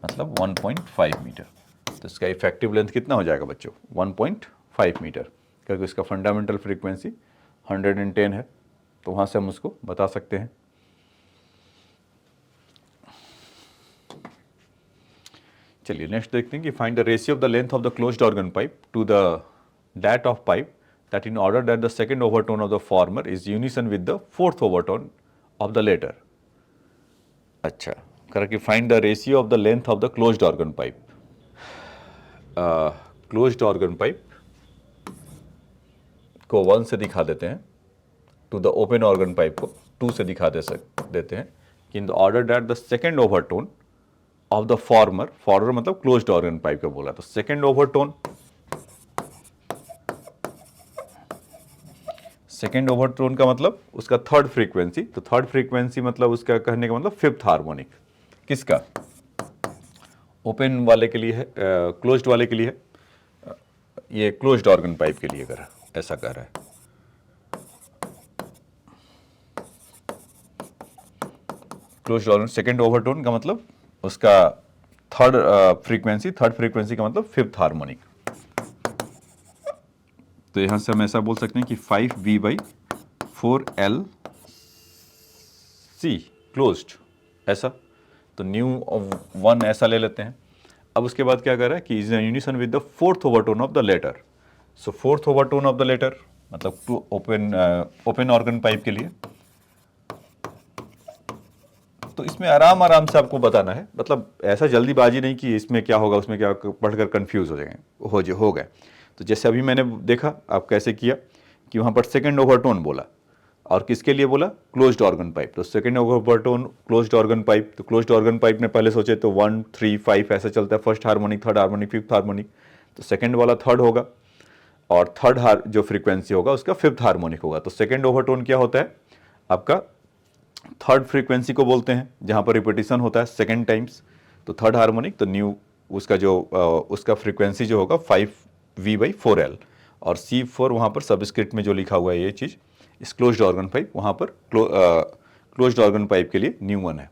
मतलब 1.5 मीटर. तो इसका इफेक्टिव लेंथ कितना हो जाएगा बच्चों 1.5 मीटर क्योंकि इसका फंडामेंटल फ्रीक्वेंसी 110 है तो वहाँ से हम उसको बता सकते हैं. चलिए नेक्स्ट देखते हैं कि find the ratio of the length of the closed organ pipe to the that of pipe that in order that the second overtone of the former is unison with the fourth overtone of the latter. अच्छा, करके find the ratio of the length of the closed organ pipe. Closed organ pipe को 1 से दिखा देते हैं to the open organ pipe को 2 से दिखा देते हैं कि in the order that the second overtone of the farmer मतलब क्लोज्ड ऑर्गन पाइप का बोला. तो सेकंड ओवरटोन का मतलब उसका थर्ड फ्रीक्वेंसी. तो थर्ड फ्रीक्वेंसी मतलब उसका कहने का मतलब फिफ्थ हार्मोनिक. किसका, ओपन वाले के लिए है, क्लोज्ड वाले के लिए है. ये क्लोज्ड ऑर्गन पाइप के लिए अगर ऐसा कह रहा है क्लोज्ड ऑर्गन, सेकेंड ओवरटोन का मतलब उसका थर्ड फ्रीक्वेंसी का मतलब फिफ्थ हार्मोनिक। तो यहां से हम ऐसा बोल सकते हैं कि 5V/4LC क्लोज्ड, ऐसा। तो न्यू 1 ऐसा ले लेते हैं। अब उसके बाद क्या कर रहा है कि is in unison with the fourth overtone of the latter. So fourth overtone of the latter मतलब टू ओपन ऑर्गन पाइप के लिए। तो इसमें आराम आराम से आपको बताना है, मतलब ऐसा जल्दीबाजी नहीं कि इसमें क्या होगा उसमें क्या, पढ़कर कंफ्यूज हो जाएंगे, हो गए। तो जैसे अभी मैंने देखा आप कैसे किया कि वहाँ पर सेकेंड ओवरटोन बोला, और किसके लिए बोला, क्लोज्ड ऑर्गन पाइप। तो second overtone closed organ pipe, तो क्लोज्ड ऑर्गन पाइप में पहले सोचे तो 1 3 5 ऐसा चलता है, first harmonic, third harmonic, fifth harmonic. तो सेकेंड वाला थर्ड होगा और थर्ड जो फ्रीक्वेंसी होगा उसका फिफ्थ हार्मोनिक होगा। तो सेकेंड ओवरटोन क्या होता है आपका, थर्ड फ्रीक्वेंसी को बोलते हैं जहां पर रिपीटिशन होता है सेकेंड टाइम्स। तो थर्ड हार्मोनिक, तो न्यू उसका जो उसका फ्रीक्वेंसी जो होगा 5V/4L, और C4 वहाँ पर सबस्क्रिप्ट में जो लिखा हुआ है ये चीज़, इस क्लोज्ड ऑर्गन पाइप वहाँ पर क्लोज्ड ऑर्गन पाइप के लिए न्यू 1 है।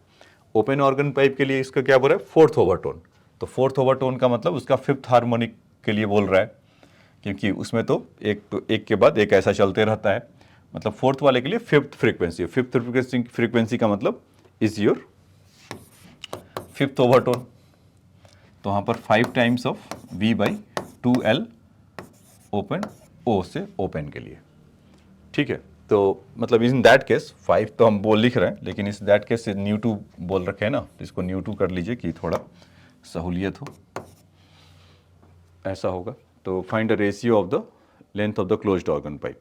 ओपन ऑर्गन पाइप के लिए इसका क्या बोल रहा है, फोर्थ ओवरटोन। तो फोर्थ ओवरटोन का मतलब उसका फिफ्थ हार्मोनिक के लिए बोल रहा है, क्योंकि उसमें तो एक के बाद एक ऐसा चलते रहता है। मतलब फोर्थ वाले के लिए फिफ्थ फ्रीक्वेंसी, फिफ्थ फ्रीक्वेंसी का मतलब इज योर फिफ्थ ओवरटोन। तो वहाँ पर 5 टाइम्स ऑफ V/2L ओपन, ओ से ओपन के लिए, ठीक है। तो मतलब इन दैट केस 5 तो हम बोल लिख रहे हैं, लेकिन इस दैट केस से न्यू 2 बोल रखे हैं ना, तो इसको न्यू 2 कर लीजिए कि थोड़ा सहूलियत हो, ऐसा होगा। तो find the ratio of the length of the closed organ pipe.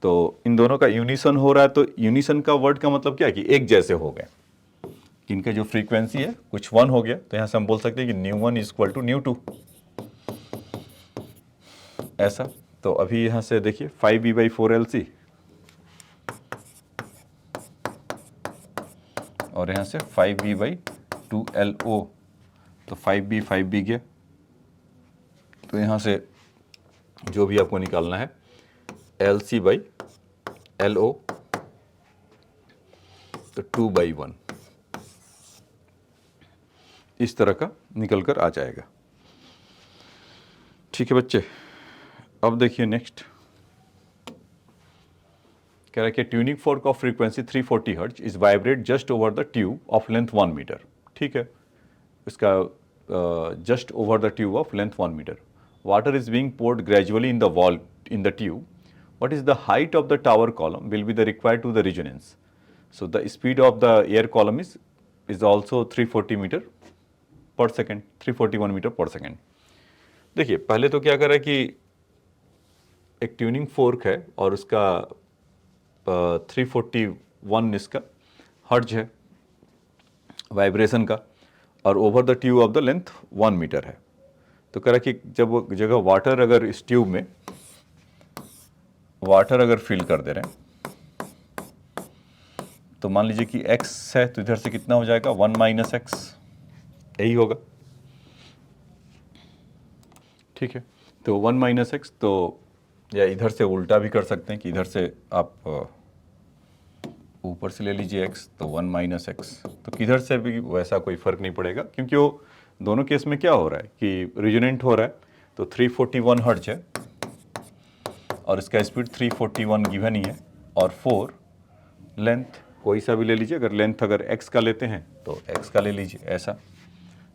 तो इन दोनों का यूनिसन हो रहा है, तो यूनिसन का वर्ड का मतलब क्या है कि एक जैसे हो गए, इनका जो फ्रीक्वेंसी है कुछ 1 हो गया। तो यहां से हम बोल सकते हैं कि nu 1 is equal to nu 2, ऐसा। तो अभी यहां से देखिए 5V/4LC और यहां से 5V/2LO, तो 5B गया। तो यहां से जो भी आपको निकालना है LC/LO, तो 2/1 इस तरह का निकल कर आ जाएगा, ठीक है बच्चे। अब देखिए नेक्स्ट कह रहा है कि tuning fork of frequency 340 hertz is vibrate just over the tube of length 1 metre, ठीक है। इसका just over the tube of length 1 metre, water is being poured gradually in the wall in the tube, what is the height of the tower column will be the required to the resonance. So the speed of the air column is also 340 meter per second, 341 metre पर सेकेंड। देखिए पहले तो क्या कर रहा है कि एक ट्यूनिंग फोर्क है और उसका 341 इसका हर्ट्ज है वाइब्रेशन का, और over the tube of the length 1 metre है। तो कह रहा है कि जब जगह वाटर अगर इस ट्यूब में वाटर अगर फिल कर दे रहे हैं, तो मान लीजिए कि x है, तो इधर से कितना हो जाएगा 1 - x, यही होगा, ठीक है। तो 1 - x, तो या इधर से उल्टा भी कर सकते हैं कि इधर से आप ऊपर से ले लीजिए x, तो 1 - x, तो किधर से भी वैसा कोई फर्क नहीं पड़ेगा, क्योंकि वो दोनों केस में क्या हो रहा है कि रिजोनेंट हो रहा है। तो 341 हर्ट्ज है और इसका स्पीड 341 गिवन ही है, और 4 लेंथ कोई सा भी ले लीजिए, अगर लेंथ अगर x का लेते हैं तो x का ले लीजिए, ऐसा।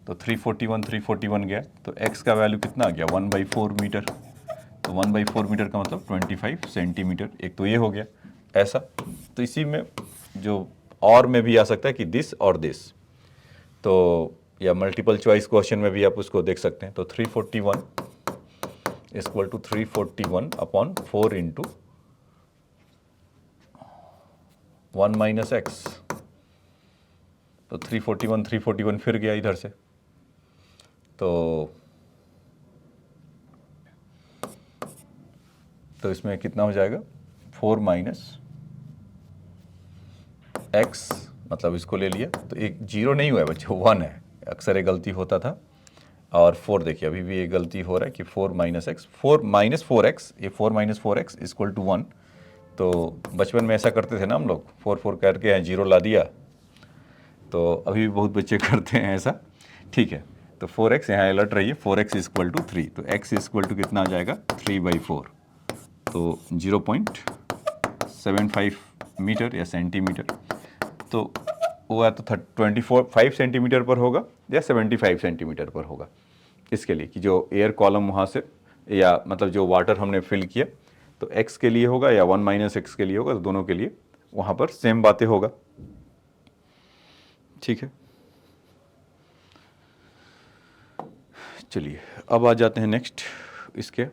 तो 341 गया, तो x का वैल्यू कितना आ गया 1/4 मीटर। तो 1/4 मीटर का मतलब 25 सेंटीमीटर, एक तो ये हो गया, ऐसा। तो इसी में जो और में भी आ सकता है कि दिस और दिस, तो या मल्टीपल चॉइस क्वेश्चन में भी आप उसको देख सकते हैं। तो 341 इक्वल टू 341/4 इंटू 1 - x, तो 341 फिर गया इधर से, तो इसमें कितना हो जाएगा 4 - x, मतलब इसको ले लिया, तो एक जीरो नहीं हुआ है बच्चों, 1 है, अक्सर ये गलती होता था। और 4 देखिए अभी भी ये गलती हो रहा है कि 4 - x, 4 - 4x, ये 4 - 4x इक्वल टू 1, तो बचपन में ऐसा करते थे ना हम लोग, 4 करके यहाँ 0 ला दिया, तो अभी भी बहुत बच्चे करते हैं ऐसा, ठीक है। तो 4x यहाँ अलर्ट रहिए, 4x इक्वल टू 3, तो x इक्वल टू कितना आ जाएगा 3/4, तो 0.75 मीटर या सेंटीमीटर, तो वो या तो 5 सेंटीमीटर पर होगा या 75 सेंटीमीटर पर होगा। इसके लिए कि जो एयर कॉलम वहाँ से, या मतलब जो वाटर हमने फिल किया, तो x के लिए होगा या 1 - x के लिए होगा, तो दोनों के लिए वहाँ पर सेम बातें होगा, ठीक है। चलिए अब आ जाते हैं नेक्स्ट, इसके कह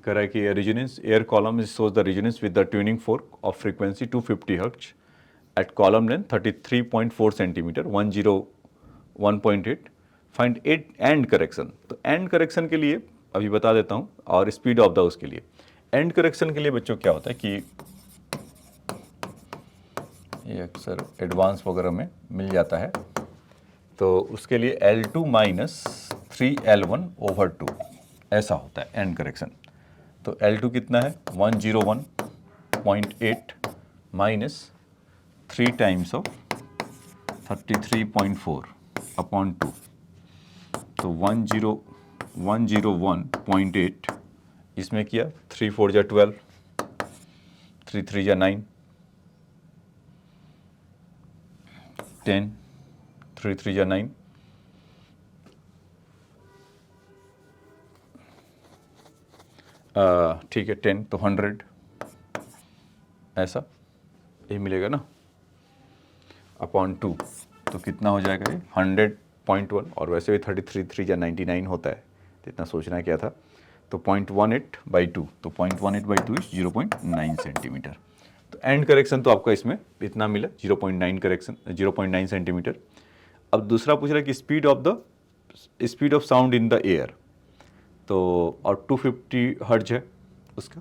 रहा है कि resonance air column shows the resonance with the tuning fork of frequency 250 hertz at column length 33.4 centimetre 101.8, find end correction. तो एंड करेक्शन के लिए अभी बता देता हूँ, और स्पीड ऑफ द उसके लिए। एंड करेक्शन के लिए बच्चों क्या होता है कि ये अक्सर एडवांस वगैरह में मिल जाता है, तो उसके लिए L2 - 3L1/2 ऐसा होता है एंड करेक्शन। तो L2 कितना है 101.8 माइनस 3 टाइम्स ऑफ 33.4/2, तो 101.8 इसमें किया, 3 4 जा 12, 3 3 जा 9, 10, 3 3 जा 9, ठीक है 10, तो 100 ऐसा ये मिलेगा ना, /2, तो कितना हो जाएगा ये 100.1, और वैसे भी 33 3 जा 99 होता है, तो इतना सोचना क्या था, तो 0.18/2, तो 0.18/2 इज 0.9 सेंटीमीटर। तो एंड करेक्शन तो आपका इसमें इतना मिला 0.9 करेक्शन 0.9 सेंटीमीटर। अब दूसरा पूछ रहा है कि speed of sound in the air, तो और 250 हर्ट्ज है उसका,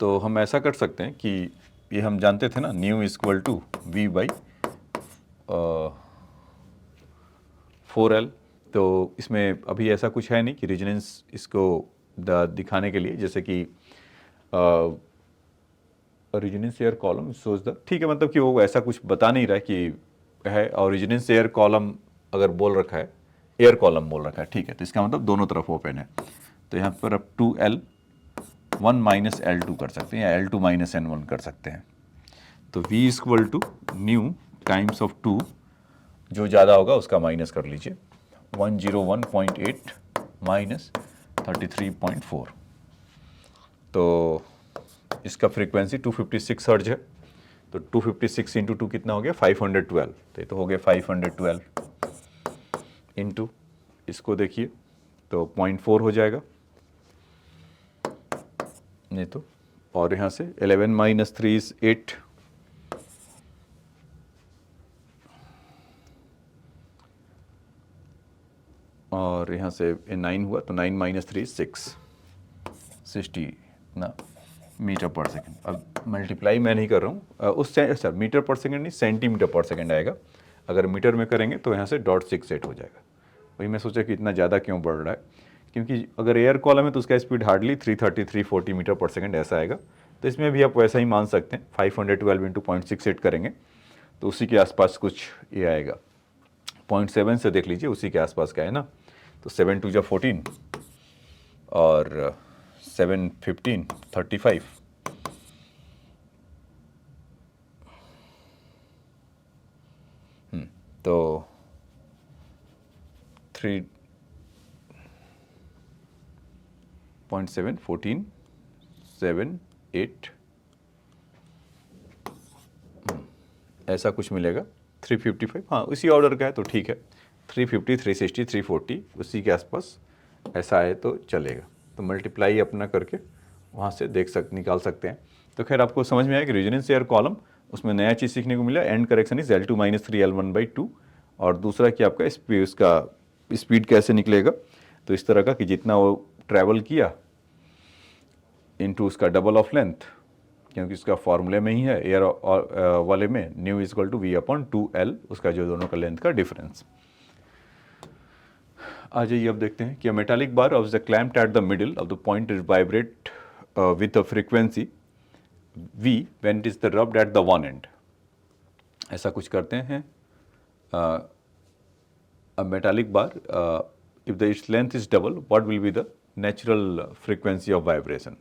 तो हम ऐसा कर सकते हैं कि ये हम जानते थे ना, न्यू इक्वल टू V/4L, तो इसमें अभी ऐसा कुछ है नहीं कि रेजोनेंस इसको दिखाने के लिए, जैसे कि रेजोनेंस एयर कॉलम सोच द, ठीक है, मतलब कि वो ऐसा कुछ बता नहीं रहा है कि है, और रेजोनेंस एयर कॉलम अगर बोल रखा है, एयर कॉलम बोल रखा है, ठीक है, तो इसका मतलब दोनों तरफ ओपन है। तो यहाँ पर अब 2L1 - L2 कर सकते हैं, या L2 - N1 कर सकते हैं। तो V equal to nu times of 2, जो ज़्यादा होगा उसका माइनस कर लीजिए, 101.8 माइनस 33.4, तो इसका फ्रीक्वेंसी 256 हर्ट्ज है, तो 256 × 2 कितना हो गया 512, तो ये तो हो गया 512 इंटू, इसको देखिए तो 0.4 हो जाएगा, नहीं तो, और यहाँ से 11 - 3 is 8, और यहाँ से 9 हुआ, तो 9 - 3 is 6, 60 ना मीटर पर सेकंड। अब मल्टीप्लाई मैं नहीं कर रहा हूँ, उस अच्छा मीटर पर सेकंड नहीं, सेंटीमीटर पर सेकंड आएगा। अगर मीटर में करेंगे तो यहाँ से .68 हो जाएगा। वही मैं सोचा कि इतना ज़्यादा क्यों बढ़ रहा है, क्योंकि अगर एयर कॉलम है तो उसका स्पीड हार्डली 330 340 मीटर पर सेकंड ऐसा आएगा। तो इसमें भी आप वैसा ही मान सकते हैं, 512 × 0.68 करेंगे तो उसी के आसपास कुछ ये आएगा। 0.7 से देख लीजिए उसी के आसपास का है ना, तो 7 2 जा 14 और 7 15 35, तो 3.7 14 7 8 ऐसा कुछ मिलेगा। 355 हाँ उसी ऑर्डर का है तो ठीक है, 350 360 340 उसी के आसपास ऐसा है तो चलेगा। तो मल्टीप्लाई अपना करके वहाँ से निकाल सकते हैं। तो खैर आपको समझ में आया कि रेजोनेंस एयर कॉलम, उसमें नया चीज़ सीखने को मिला, and correction is L2 - 3L1/2, और दूसरा कि आपका उसका स्पीड कैसे निकलेगा, तो इस तरह का कि जितना वो ट्रैवल किया इनटू उसका डबल ऑफ लेंथ, क्योंकि उसका फॉर्मूले में ही है एयर वाले में, न्यू इक्वल टू V/2L, उसका जो दोनों का लेंथ का डिफरेंस। आ जाइए अब देखते हैं कि metallic bar of the clamped at the middle of the point is vibrate with a frequency V when it is the rubbed at the one end. ऐसा कुछ करते हैं. A metallic bar, if its length is double, what will be the natural frequency of vibration?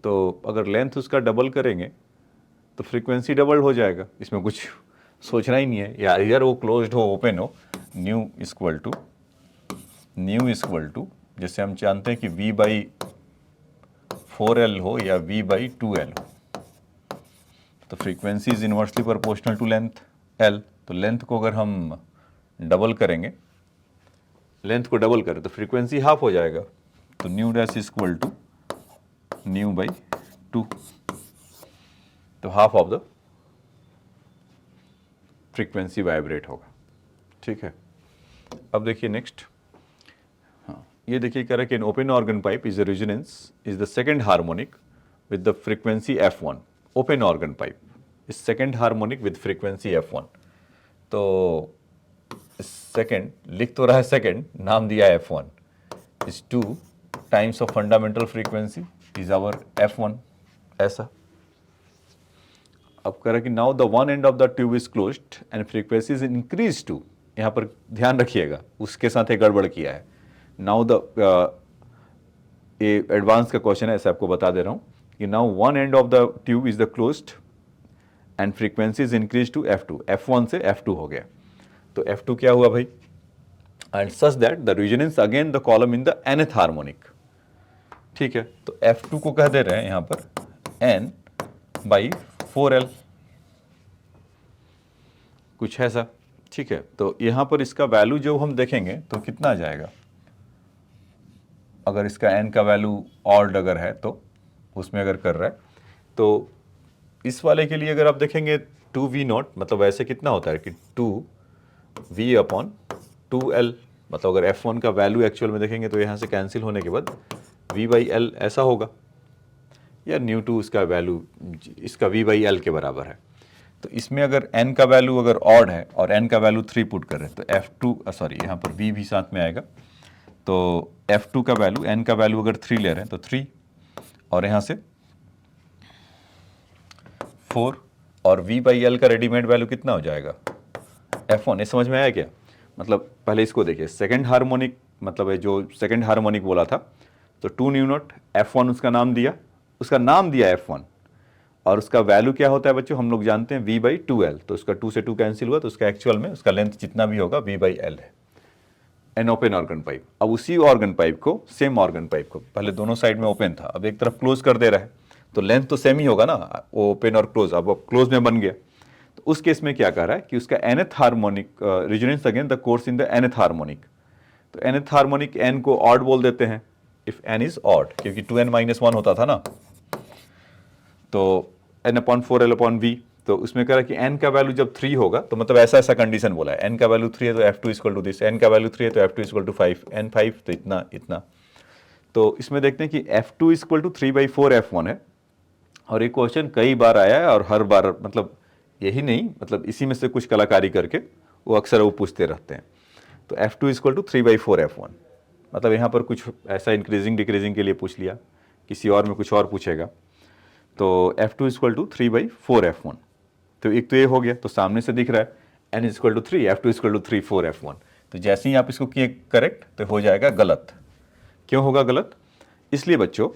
तो अगर लेंथ उसका डबल करेंगे तो फ्रीक्वेंसी डबल हो जाएगा. इसमें कुछ सोचना ही नहीं है यार. इधर वो क्लोज्ड हो ओपन हो, न्यू इक्वल टू जैसे हम जानते हैं कि V/4L हो या V/2L हो, तो frequency is inversely proportional to length L. तो लेंथ को अगर हम डबल करेंगे, लेंथ को डबल करें तो फ्रीक्वेंसी हाफ हो जाएगा. तो न्यू डैश इक्वल टू न्यू/2, तो half of the frequency vibrate होगा. ठीक है. अब देखिए नेक्स्ट. हाँ, ये देखिए कह रहा है कि in open organ pipe is the resonance is the second harmonic with the frequency F1. Open organ pipe is second harmonic with frequency F1. तो सेकंड लिख तो रहा है सेकंड, नाम दिया है F1. Is 2 times of fundamental frequency is our F1. ऐसा. अब कह रहा है कि now the one end of the tube is closed end frequency is increase to. यहाँ पर ध्यान रखिएगा, उसके साथ एक गड़बड़ किया है. नाउ द ये एडवांस का क्वेश्चन है, ऐसे आपको बता दे रहा हूँ कि now one end of the tube is the closed end frequency is increase to F2. F1 से F2 हो गया. तो F2 क्या हुआ भाई? And such that the resonance again the column in the nth harmonic. ठीक है. तो F2 को कह दे रहे हैं यहाँ पर N/4L, कुछ ऐसा. ठीक है. तो यहाँ पर इसका वैल्यू जो हम देखेंगे तो कितना आ जाएगा, अगर इसका N का वैल्यू ऑड अगर है तो उसमें अगर कर रहा है तो इस वाले के लिए अगर आप देखेंगे 2V0, मतलब ऐसे कितना होता है कि 2V/2L. मतलब अगर F1 का वैल्यू एक्चुअल में देखेंगे तो यहाँ से कैंसिल होने के बाद V/L ऐसा होगा, या न्यू2 इसका वैल्यू इसका V/L के बराबर है. तो इसमें अगर n का वैल्यू अगर ऑड है और n का वैल्यू 3 पुट कर रहे हैं तो F2 सॉरी यहाँ पर V भी साथ में आएगा. तो F2 का वैल्यू, n का वैल्यू अगर 3 ले रहे हैं तो 3 और यहाँ से 4 और V/L का रेडीमेड वैल्यू कितना हो जाएगा F1. ये समझ में आया क्या? मतलब पहले इसको देखिए, सेकंड हार्मोनिक मतलब है जो सेकंड हार्मोनिक बोला था तो 2 न्यू नॉट F1 उसका नाम दिया F1 और उसका वैल्यू क्या होता है बच्चों, हम लोग जानते हैं V/2L. तो उसका 2 से 2 कैंसिल हुआ तो उसका एक्चुअल में उसका लेंथ जितना भी होगा V/L है. N open organ pipe. अब उसी ऑर्गन पाइप को, सेम ऑर्गन पाइप को, पहले दोनों साइड में ओपन था, अब एक तरफ क्लोज कर दे रहा है तो लेंथ तो सेम ही होगा ना, ओपन और क्लोज. अब क्लोज में बन गया तो उस केस में क्या कह रहा है कि उसका nth harmonic resonance again the course in the nth harmonic. तो nth हार्मोनिक n को ऑड बोल देते हैं इफ n इज ऑड, क्योंकि 2n-1 होता था ना. तो N/4L/V. तो उसमें कह रहा है कि n का वैल्यू जब 3 होगा तो मतलब ऐसा कंडीशन बोला है, n का वैल्यू 3 है तो F2 equal to this, n का वैल्यू 3 है तो F2 इक्वल टू 5, n 5 तो इतना. तो इसमें देखते हैं कि F2 इक्वल टू 3/4 F1 है और ये क्वेश्चन कई बार आया है और हर बार मतलब यही नहीं, मतलब इसी में से कुछ कलाकारी करके वो अक्सर वो पूछते रहते हैं. तो F2 इक्वल टू 3/4 F1, मतलब यहाँ पर कुछ ऐसा इंक्रीजिंग डिक्रीजिंग के लिए पूछ लिया, किसी और में कुछ और पूछेगा. तो F2 इक्वल टू 3/4 F1. तो एक तो ये हो गया, तो सामने से दिख रहा है n equal to 3, F2 equal to 3/4 F1. तो जैसे ही आप इसको किए करेक्ट तो हो जाएगा गलत. क्यों होगा गलत? इसलिए बच्चों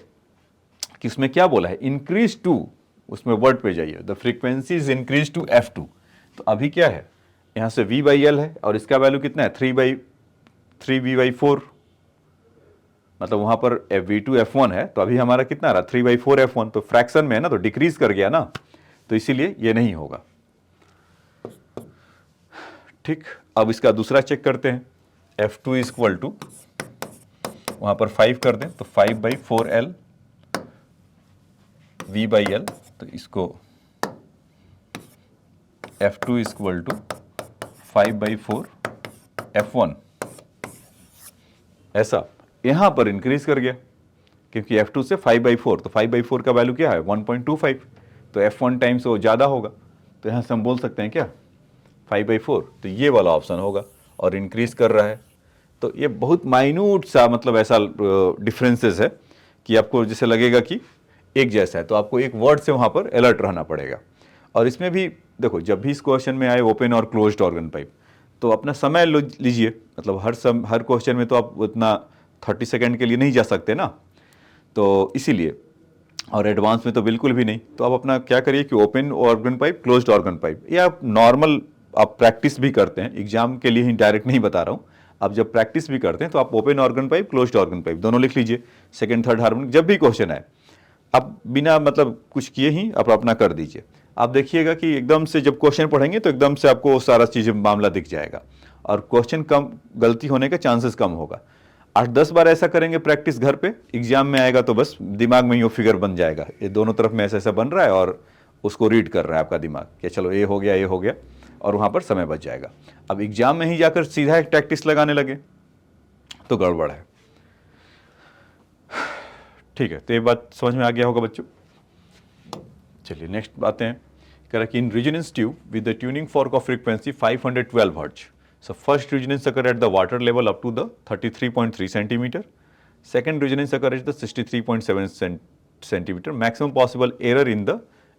कि उसमें क्या बोला है, इंक्रीज टू, उसमें वर्ड पे जाइए, the frequency is increase to F2. तो अभी क्या है, यहाँ से V/L है और इसका वैल्यू कितना है 3/4, मतलब वहाँ पर V2 F1 है तो अभी हमारा कितना रहा 3/4 F1. तो फ्रैक्शन में है ना, तो डिक्रीज कर गया ना, तो इसीलिए ये नहीं होगा. ठीक. अब इसका दूसरा चेक करते हैं. F2 इक्वल टू वहाँ पर 5 कर दें तो 5/4L V/L. तो इसको F2 इक्वल टू 5/4 F1 ऐसा यहाँ पर इंक्रीज कर गया क्योंकि F2 से 5/4, तो 5/4 का वैल्यू क्या है 1.25, तो F1 टाइम्स वो ज़्यादा होगा. तो यहाँ से हम बोल सकते हैं क्या 5/4, तो ये वाला ऑप्शन होगा और इंक्रीज कर रहा है. तो ये बहुत माइन्यूट सा मतलब ऐसा डिफरेंसेस है कि आपको जैसे लगेगा कि एक जैसा है, तो आपको एक वर्ड से वहाँ पर अलर्ट रहना पड़ेगा। और इसमें भी देखो, जब भी इस क्वेश्चन में आए ओपन और क्लोज्ड ऑर्गन पाइप, तो अपना समय लीजिए, मतलब हर क्वेश्चन में तो आप उतना 30 सेकंड के लिए नहीं जा सकते ना, तो इसीलिए, और एडवांस में तो बिल्कुल भी नहीं। तो आप अपना क्या करिए कि open organ pipe, closed organ pipe, या नॉर्मल आप प्रैक्टिस भी करते हैं, एग्जाम के लिए ही डायरेक्ट नहीं बता रहा हूँ, आप जब प्रैक्टिस भी करते हैं तो आप open organ pipe, closed organ pipe दोनों लिख लीजिए। सेकंड थर्ड हार्मोनिक जब भी क्वेश्चन आए आप बिना मतलब कुछ किए ही आप अपना कर दीजिए। आप देखिएगा कि एकदम से जब क्वेश्चन पढ़ेंगे तो एकदम से आपको सारा चीज़ मामला दिख जाएगा, और क्वेश्चन कम, गलती होने का चांसेस कम होगा। 8-10 बार ऐसा करेंगे प्रैक्टिस घर पे, एग्जाम में आएगा तो बस दिमाग में ही वो फिगर बन जाएगा, ये दोनों तरफ में ऐसा ऐसा बन रहा है और उसको रीड कर रहा है आपका दिमाग कि चलो ये हो गया, ये हो गया, और वहाँ पर समय बच जाएगा। अब एग्जाम में ही जाकर सीधा एक प्रैक्टिस लगाने लगे तो गड़बड़ है। ठीक है, तो ये बात समझ में आ गया होगा बच्चों। चलिए नेक्स्ट बातें हैं। कह रहा कि in resonance tube with the tuning fork of frequency 512 hertz, so first resonance occur at the water level up to the 33.3 centimeter, second resonance occur at the 63.7 centimeter, maximum possible error in the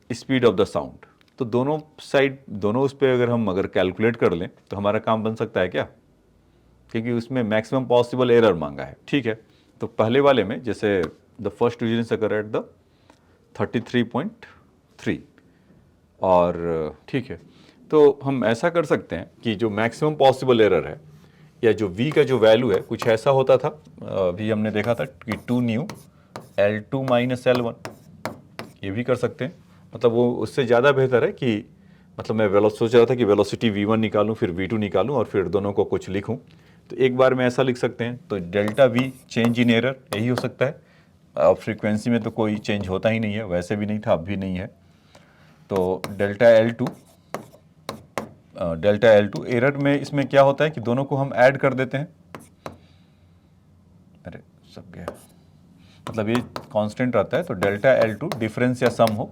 speed of the sound। तो दोनों साइड, दोनों उस पर अगर कैलकुलेट कर लें तो हमारा काम बन सकता है क्या, क्योंकि उसमें मैक्सिमम पॉसिबल एरर मांगा है। ठीक है, तो पहले वाले में जैसे the first resonance occur at the 33.3, और ठीक है, तो हम ऐसा कर सकते हैं कि जो मैक्सिमम पॉसिबल एरर है, या जो v का जो वैल्यू है, कुछ ऐसा होता था, अभी हमने देखा था कि 2 न्यू L2 माइनस L1, ये भी कर सकते हैं। मतलब वो उससे ज़्यादा बेहतर है कि, मतलब मैं सोच रहा था कि वेलोसिटी v1 निकालूं, फिर v2 निकालूं, और फिर दोनों को कुछ लिखूं, तो एक बार में ऐसा लिख सकते हैं। तो delta v change in error, यही हो सकता है। अब फ्रीक्वेंसी में तो कोई चेंज होता ही नहीं है, वैसे भी नहीं था, अब भी नहीं है। तो डेल्टा L2 एरर में इसमें क्या होता है कि दोनों को हम ऐड कर देते हैं। अरे सब गया, मतलब ये कांस्टेंट रहता है, तो डेल्टा L2 डिफरेंस या सम हो,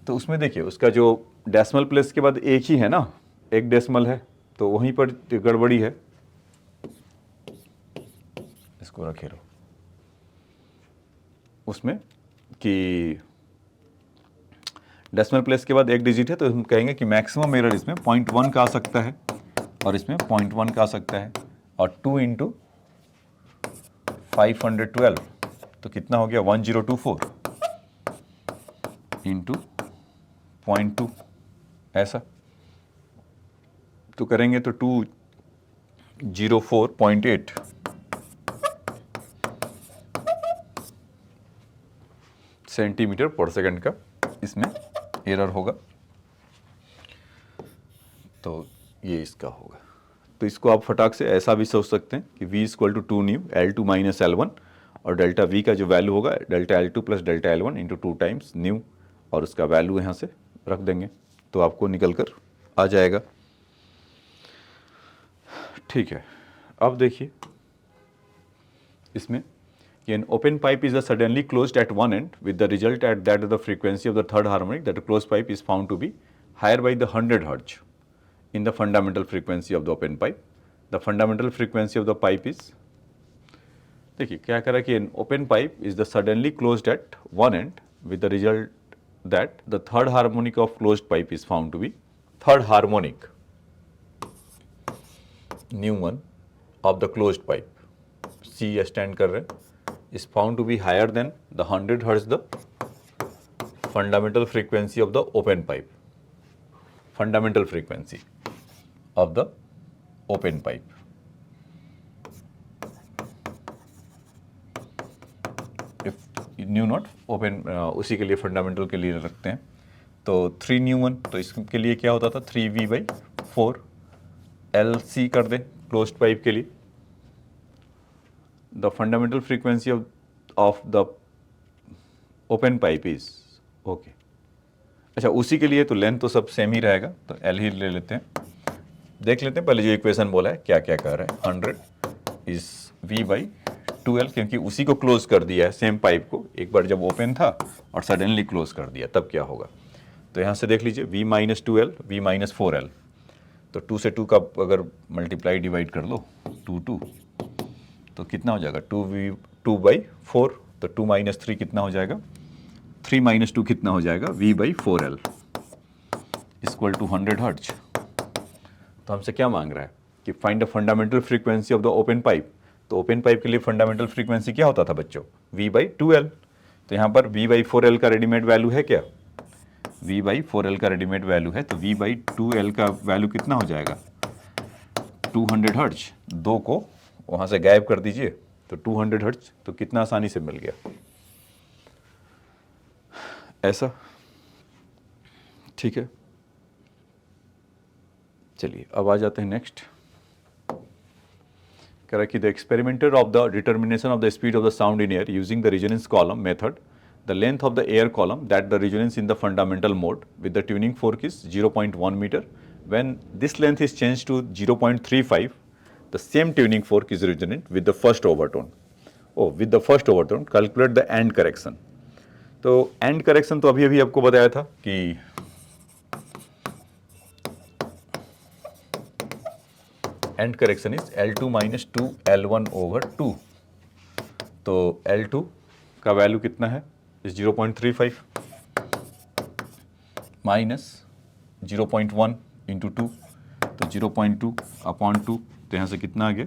तो उसमें देखिए उसका जो डेसिमल प्लेस के बाद एक ही है ना, एक डेसिमल है, तो वहीं पर गड़बड़ी है, इसको रखे रहो उसमें कि डेसिमल प्लेस के बाद एक डिजिट है, तो हम कहेंगे कि मैक्सिमम एरर इसमें 0.1 का आ सकता है, और इसमें 0.1 का आ सकता है, और 2 इंटू 512 तो कितना हो गया, 1024 इंटू 0.2, ऐसा तो करेंगे तो 204.8 सेंटीमीटर पर सेकंड का इसमें एरर होगा। तो ये इसका होगा। तो इसको आप फटाक से ऐसा भी सोच सकते हैं कि v equal to 2 nu L2 minus L1, और डेल्टा v का जो वैल्यू होगा delta L2 plus delta L1 into 2 times nu, और उसका वैल्यू यहाँ से रख देंगे तो आपको निकल कर आ जाएगा। ठीक है, अब देखिए इसमें an open pipe is suddenly closed at one end with the result at that the frequency of the third harmonic, that closed pipe is found to be higher by the 100 hertz in the fundamental frequency of the open pipe. The fundamental frequency of the pipe is, देखिए क्या करा कि an open pipe is the suddenly closed at one end with the result that the third harmonic of closed pipe is found to be, third harmonic new one of the closed pipe, C stand कर रहे हैं, is found to be higher than the 100 hertz the fundamental frequency of the open pipe, fundamental frequency of the open pipe। if new not open, उसी के लिए फंडामेंटल के लिए रखते हैं, तो 3 न्यू 1, तो इसके लिए क्या होता था 3v/4 LC कर दें क्लोज्ड पाइप के लिए। The fundamental frequency of the open pipe is okay। अच्छा, उसी के लिए तो लेंथ तो सब सेम ही रहेगा, तो L ही ले लेते हैं। देख लेते हैं पहले जो इक्वेशन बोला है क्या क्या कर रहा है। 100 इज v/2L, क्योंकि उसी को क्लोज कर दिया है, सेम पाइप को एक बार जब ओपन था और सडनली क्लोज कर दिया, तब क्या होगा। तो यहाँ से देख लीजिए v-2L v-4L, तो 2 से 2 का अगर मल्टीप्लाई डिवाइड कर लो 2 तो कितना हो जाएगा 2/4, तो 2 - 3 कितना हो जाएगा 3 माइनस 2 कितना हो जाएगा, V/4L इक्वल टू 100 हर्ट्ज। तो हमसे क्या मांग रहा है कि find the fundamental frequency of the open pipe. तो ओपन पाइप के लिए फंडामेंटल फ्रीक्वेंसी क्या होता था बच्चों, V/2L। तो यहाँ पर V/4L का रेडीमेड वैल्यू है क्या, V/4L का रेडीमेड वैल्यू है, तो V/2L का वैल्यू कितना हो जाएगा, 200 हर्ट्ज। 2 को वहाँ से गायब कर दीजिए तो 200 हर्ट्ज, तो कितना आसानी से मिल गया ऐसा, ठीक है। चलिए अब आ जाते हैं नेक्स्ट। कह रहा है कि the experimenter of the determination of the speed of the sound in air using the resonance column method, the length of the air column that the resonance in the fundamental mode with the tuning fork is 0.1 metre. When this length is change to 0.35, the same tuning fork is resonant with the first overtone. With the first overtone calculate the end correction. तो एंड करेक्शन तो अभी आपको बताया था कि and correction is L2 minus 2L1/2। तो L2 का वैल्यू कितना है, इस 0.35 माइनस 0.1 इंटू 2, तो 0.2/2, तो यहाँ से कितना आ गया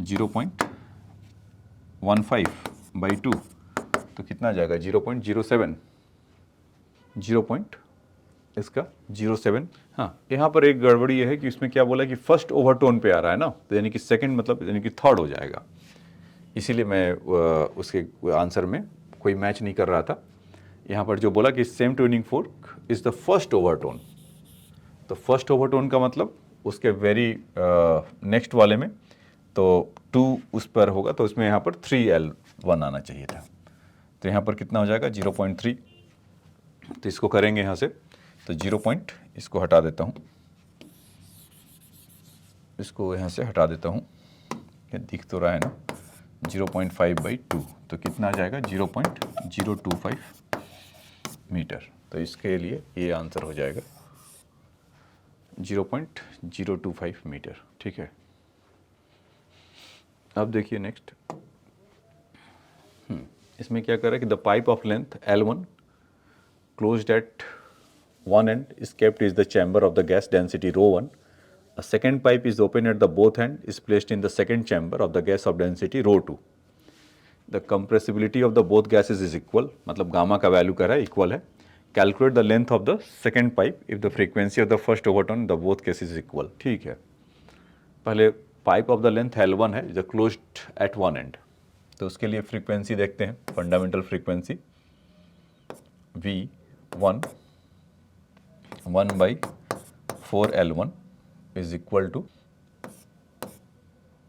0.15/2, तो कितना आ जाएगा 0.07, 0.07। हाँ, यहाँ पर एक गड़बड़ी है कि इसमें क्या बोला कि फर्स्ट ओवरटोन पे आ रहा है ना, तो यानी कि सेकंड मतलब यानी कि थर्ड हो जाएगा, इसीलिए मैं उसके आंसर में कोई मैच नहीं कर रहा था। यहाँ पर जो बोला कि same tuning fork is the first overtone, तो फर्स्ट ओवरटोन का मतलब उसके वेरी नेक्स्ट वाले में तो 2 उस पर होगा, तो उसमें यहाँ पर 3L1 आना चाहिए था। तो यहाँ पर कितना हो जाएगा 0.3, तो इसको करेंगे यहाँ से, तो 0. इसको हटा देता हूँ, इसको यहाँ से हटा देता हूँ, ये दिख तो रहा है ना, 0.5/2, तो कितना आ जाएगा 0.025 मीटर। तो इसके लिए ये आंसर हो जाएगा 0.025 मीटर, ठीक है। अब देखिए नेक्स्ट, इसमें क्या कर रहा है कि the pipe of length L1 closed at one end is kept is the chamber of the gas density ρ1. A second pipe is open at the both end is placed in the second chamber of the gas of density ρ2. The compressibility of the both gases is equal, मतलब गामा का वैल्यू कर रहा है इक्वल है। Calculate the length of the second pipe if the frequency of the first overtone the both cases is equal. ठीक है, पहले pipe of the length L1 है जो क्लोज्ड एट वन एंड, तो उसके लिए फ्रीक्वेंसी देखते हैं, fundamental frequency V1 1/4L1 is equal to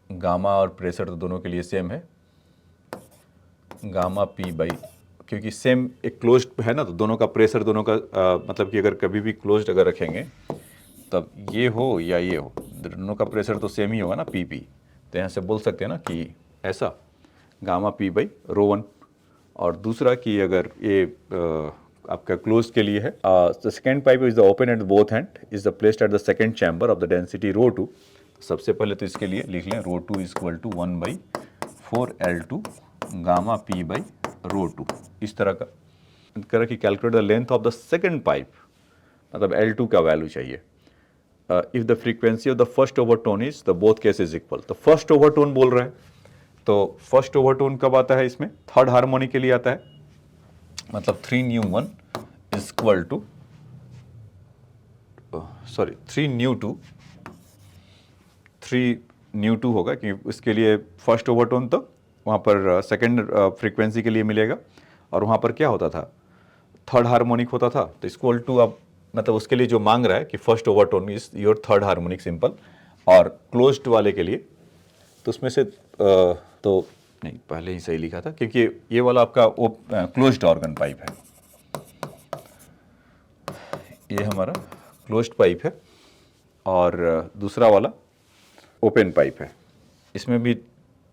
gamma, और प्रेशर तो दोनों के लिए सेम है, गामा P बाई, क्योंकि सेम एक क्लोज्ड है ना, तो दोनों का प्रेशर दोनों का मतलब कि अगर कभी भी क्लोज्ड अगर रखेंगे तब ये हो या ये हो, दोनों का प्रेशर तो सेम ही होगा ना PP। तो यहाँ से बोल सकते हैं ना कि ऐसा गामा P/ρ1। और दूसरा कि अगर ये आपका क्लोज के लिए है, the second pipe is the open at both hand is the placed at the second chamber of the density ρ2। सबसे पहले तो इसके लिए लिख लें ρ2 equal to 1/4L2 gamma P/ρ2, इस तरह का कर कि calculate the length of the second pipe, मतलब L2 का वैल्यू चाहिए if the frequency of the first overtone is the both case is equal. तो फर्स्ट ओवरटोन बोल रहा है, तो फर्स्ट ओवरटोन कब आता है इसमें, थर्ड हार्मोनिक के लिए आता है, मतलब 3 न्यू 2 होगा, कि इसके लिए फर्स्ट ओवरटोन तो वहाँ पर सेकंड फ्रीक्वेंसी के लिए मिलेगा, और वहाँ पर क्या होता था, थर्ड हार्मोनिक होता था, तो इक्वल टू अब मतलब उसके लिए जो मांग रहा है कि first overtone is your third harmonic simple, और क्लोज्ड वाले के लिए तो उसमें से तो नहीं, पहले ही सही लिखा था, क्योंकि ये वाला आपका क्लोज्ड ऑर्गन पाइप है, ये हमारा क्लोज्ड पाइप है, और दूसरा वाला ओपन पाइप है। इसमें भी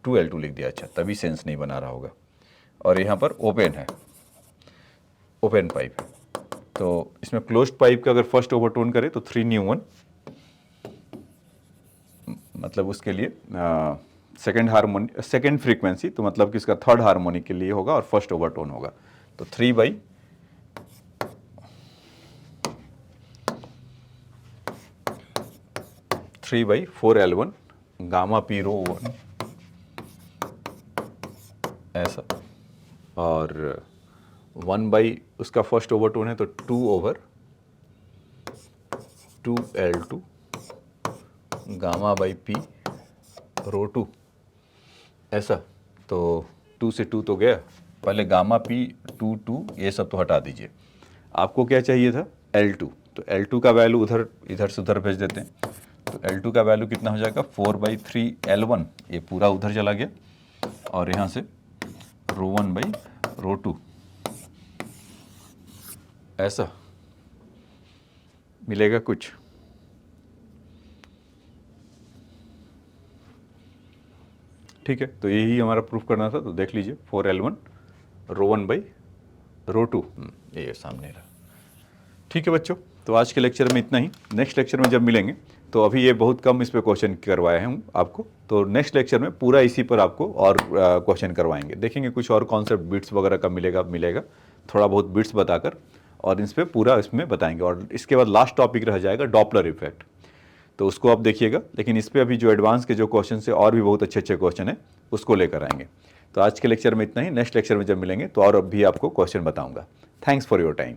2L2 लिख दिया, अच्छा तभी सेंस नहीं बना रहा होगा, और यहाँ पर ओपन है, ओपन पाइप है। तो इसमें क्लोज्ड पाइप का अगर फर्स्ट ओवरटोन करें तो 3 मतलब उसके लिए सेकेंड फ्रीक्वेंसी, तो मतलब कि इसका थर्ड हार्मोनिक के लिए होगा और फर्स्ट ओवरटोन होगा, तो 3/2 3/4L1 गामा पी रो 1 ऐसा, और 1 बाई उसका फर्स्ट ओवरटोन है तो 2/2L2 गामा बाई पी रो 2 ऐसा। तो 2 से 2 तो गया, पहले गामा पी 2 ये सब तो हटा दीजिए। आपको क्या चाहिए था L2, तो L2 का वैल्यू इधर से उधर भेज देते हैं। तो L2 का वैल्यू कितना हो जाएगा 4/3L1, ये पूरा उधर चला गया, और यहाँ से ρ1/ρ2 ऐसा मिलेगा कुछ। ठीक है, तो यही हमारा प्रूफ करना था। तो देख लीजिए 4L1 ρ1/ρ2 ये सामने रहा। ठीक है बच्चों, तो आज के लेक्चर में इतना ही। नेक्स्ट लेक्चर में जब मिलेंगे तो अभी ये बहुत कम इस पे क्वेश्चन करवाए हैं आपको, तो नेक्स्ट लेक्चर में पूरा इसी पर आपको और क्वेश्चन करवाएंगे। देखेंगे कुछ और कॉन्सेप्ट बिट्स वगैरह का मिलेगा थोड़ा बहुत बिट्स बताकर, और इस पर पूरा इसमें बताएंगे। और इसके बाद लास्ट टॉपिक रह जाएगा डॉपलर इफेक्ट, तो उसको आप देखिएगा। लेकिन इस पर अभी जो एडवांस के जो क्वेश्चन है और भी बहुत अच्छे क्वेश्चन है उसको लेकर आएंगे। तो आज के लेक्चर में इतना ही। नेक्स्ट लेक्चर में जब मिलेंगे तो और भी आपको क्वेश्चन बताऊंगा। Thanks for your time.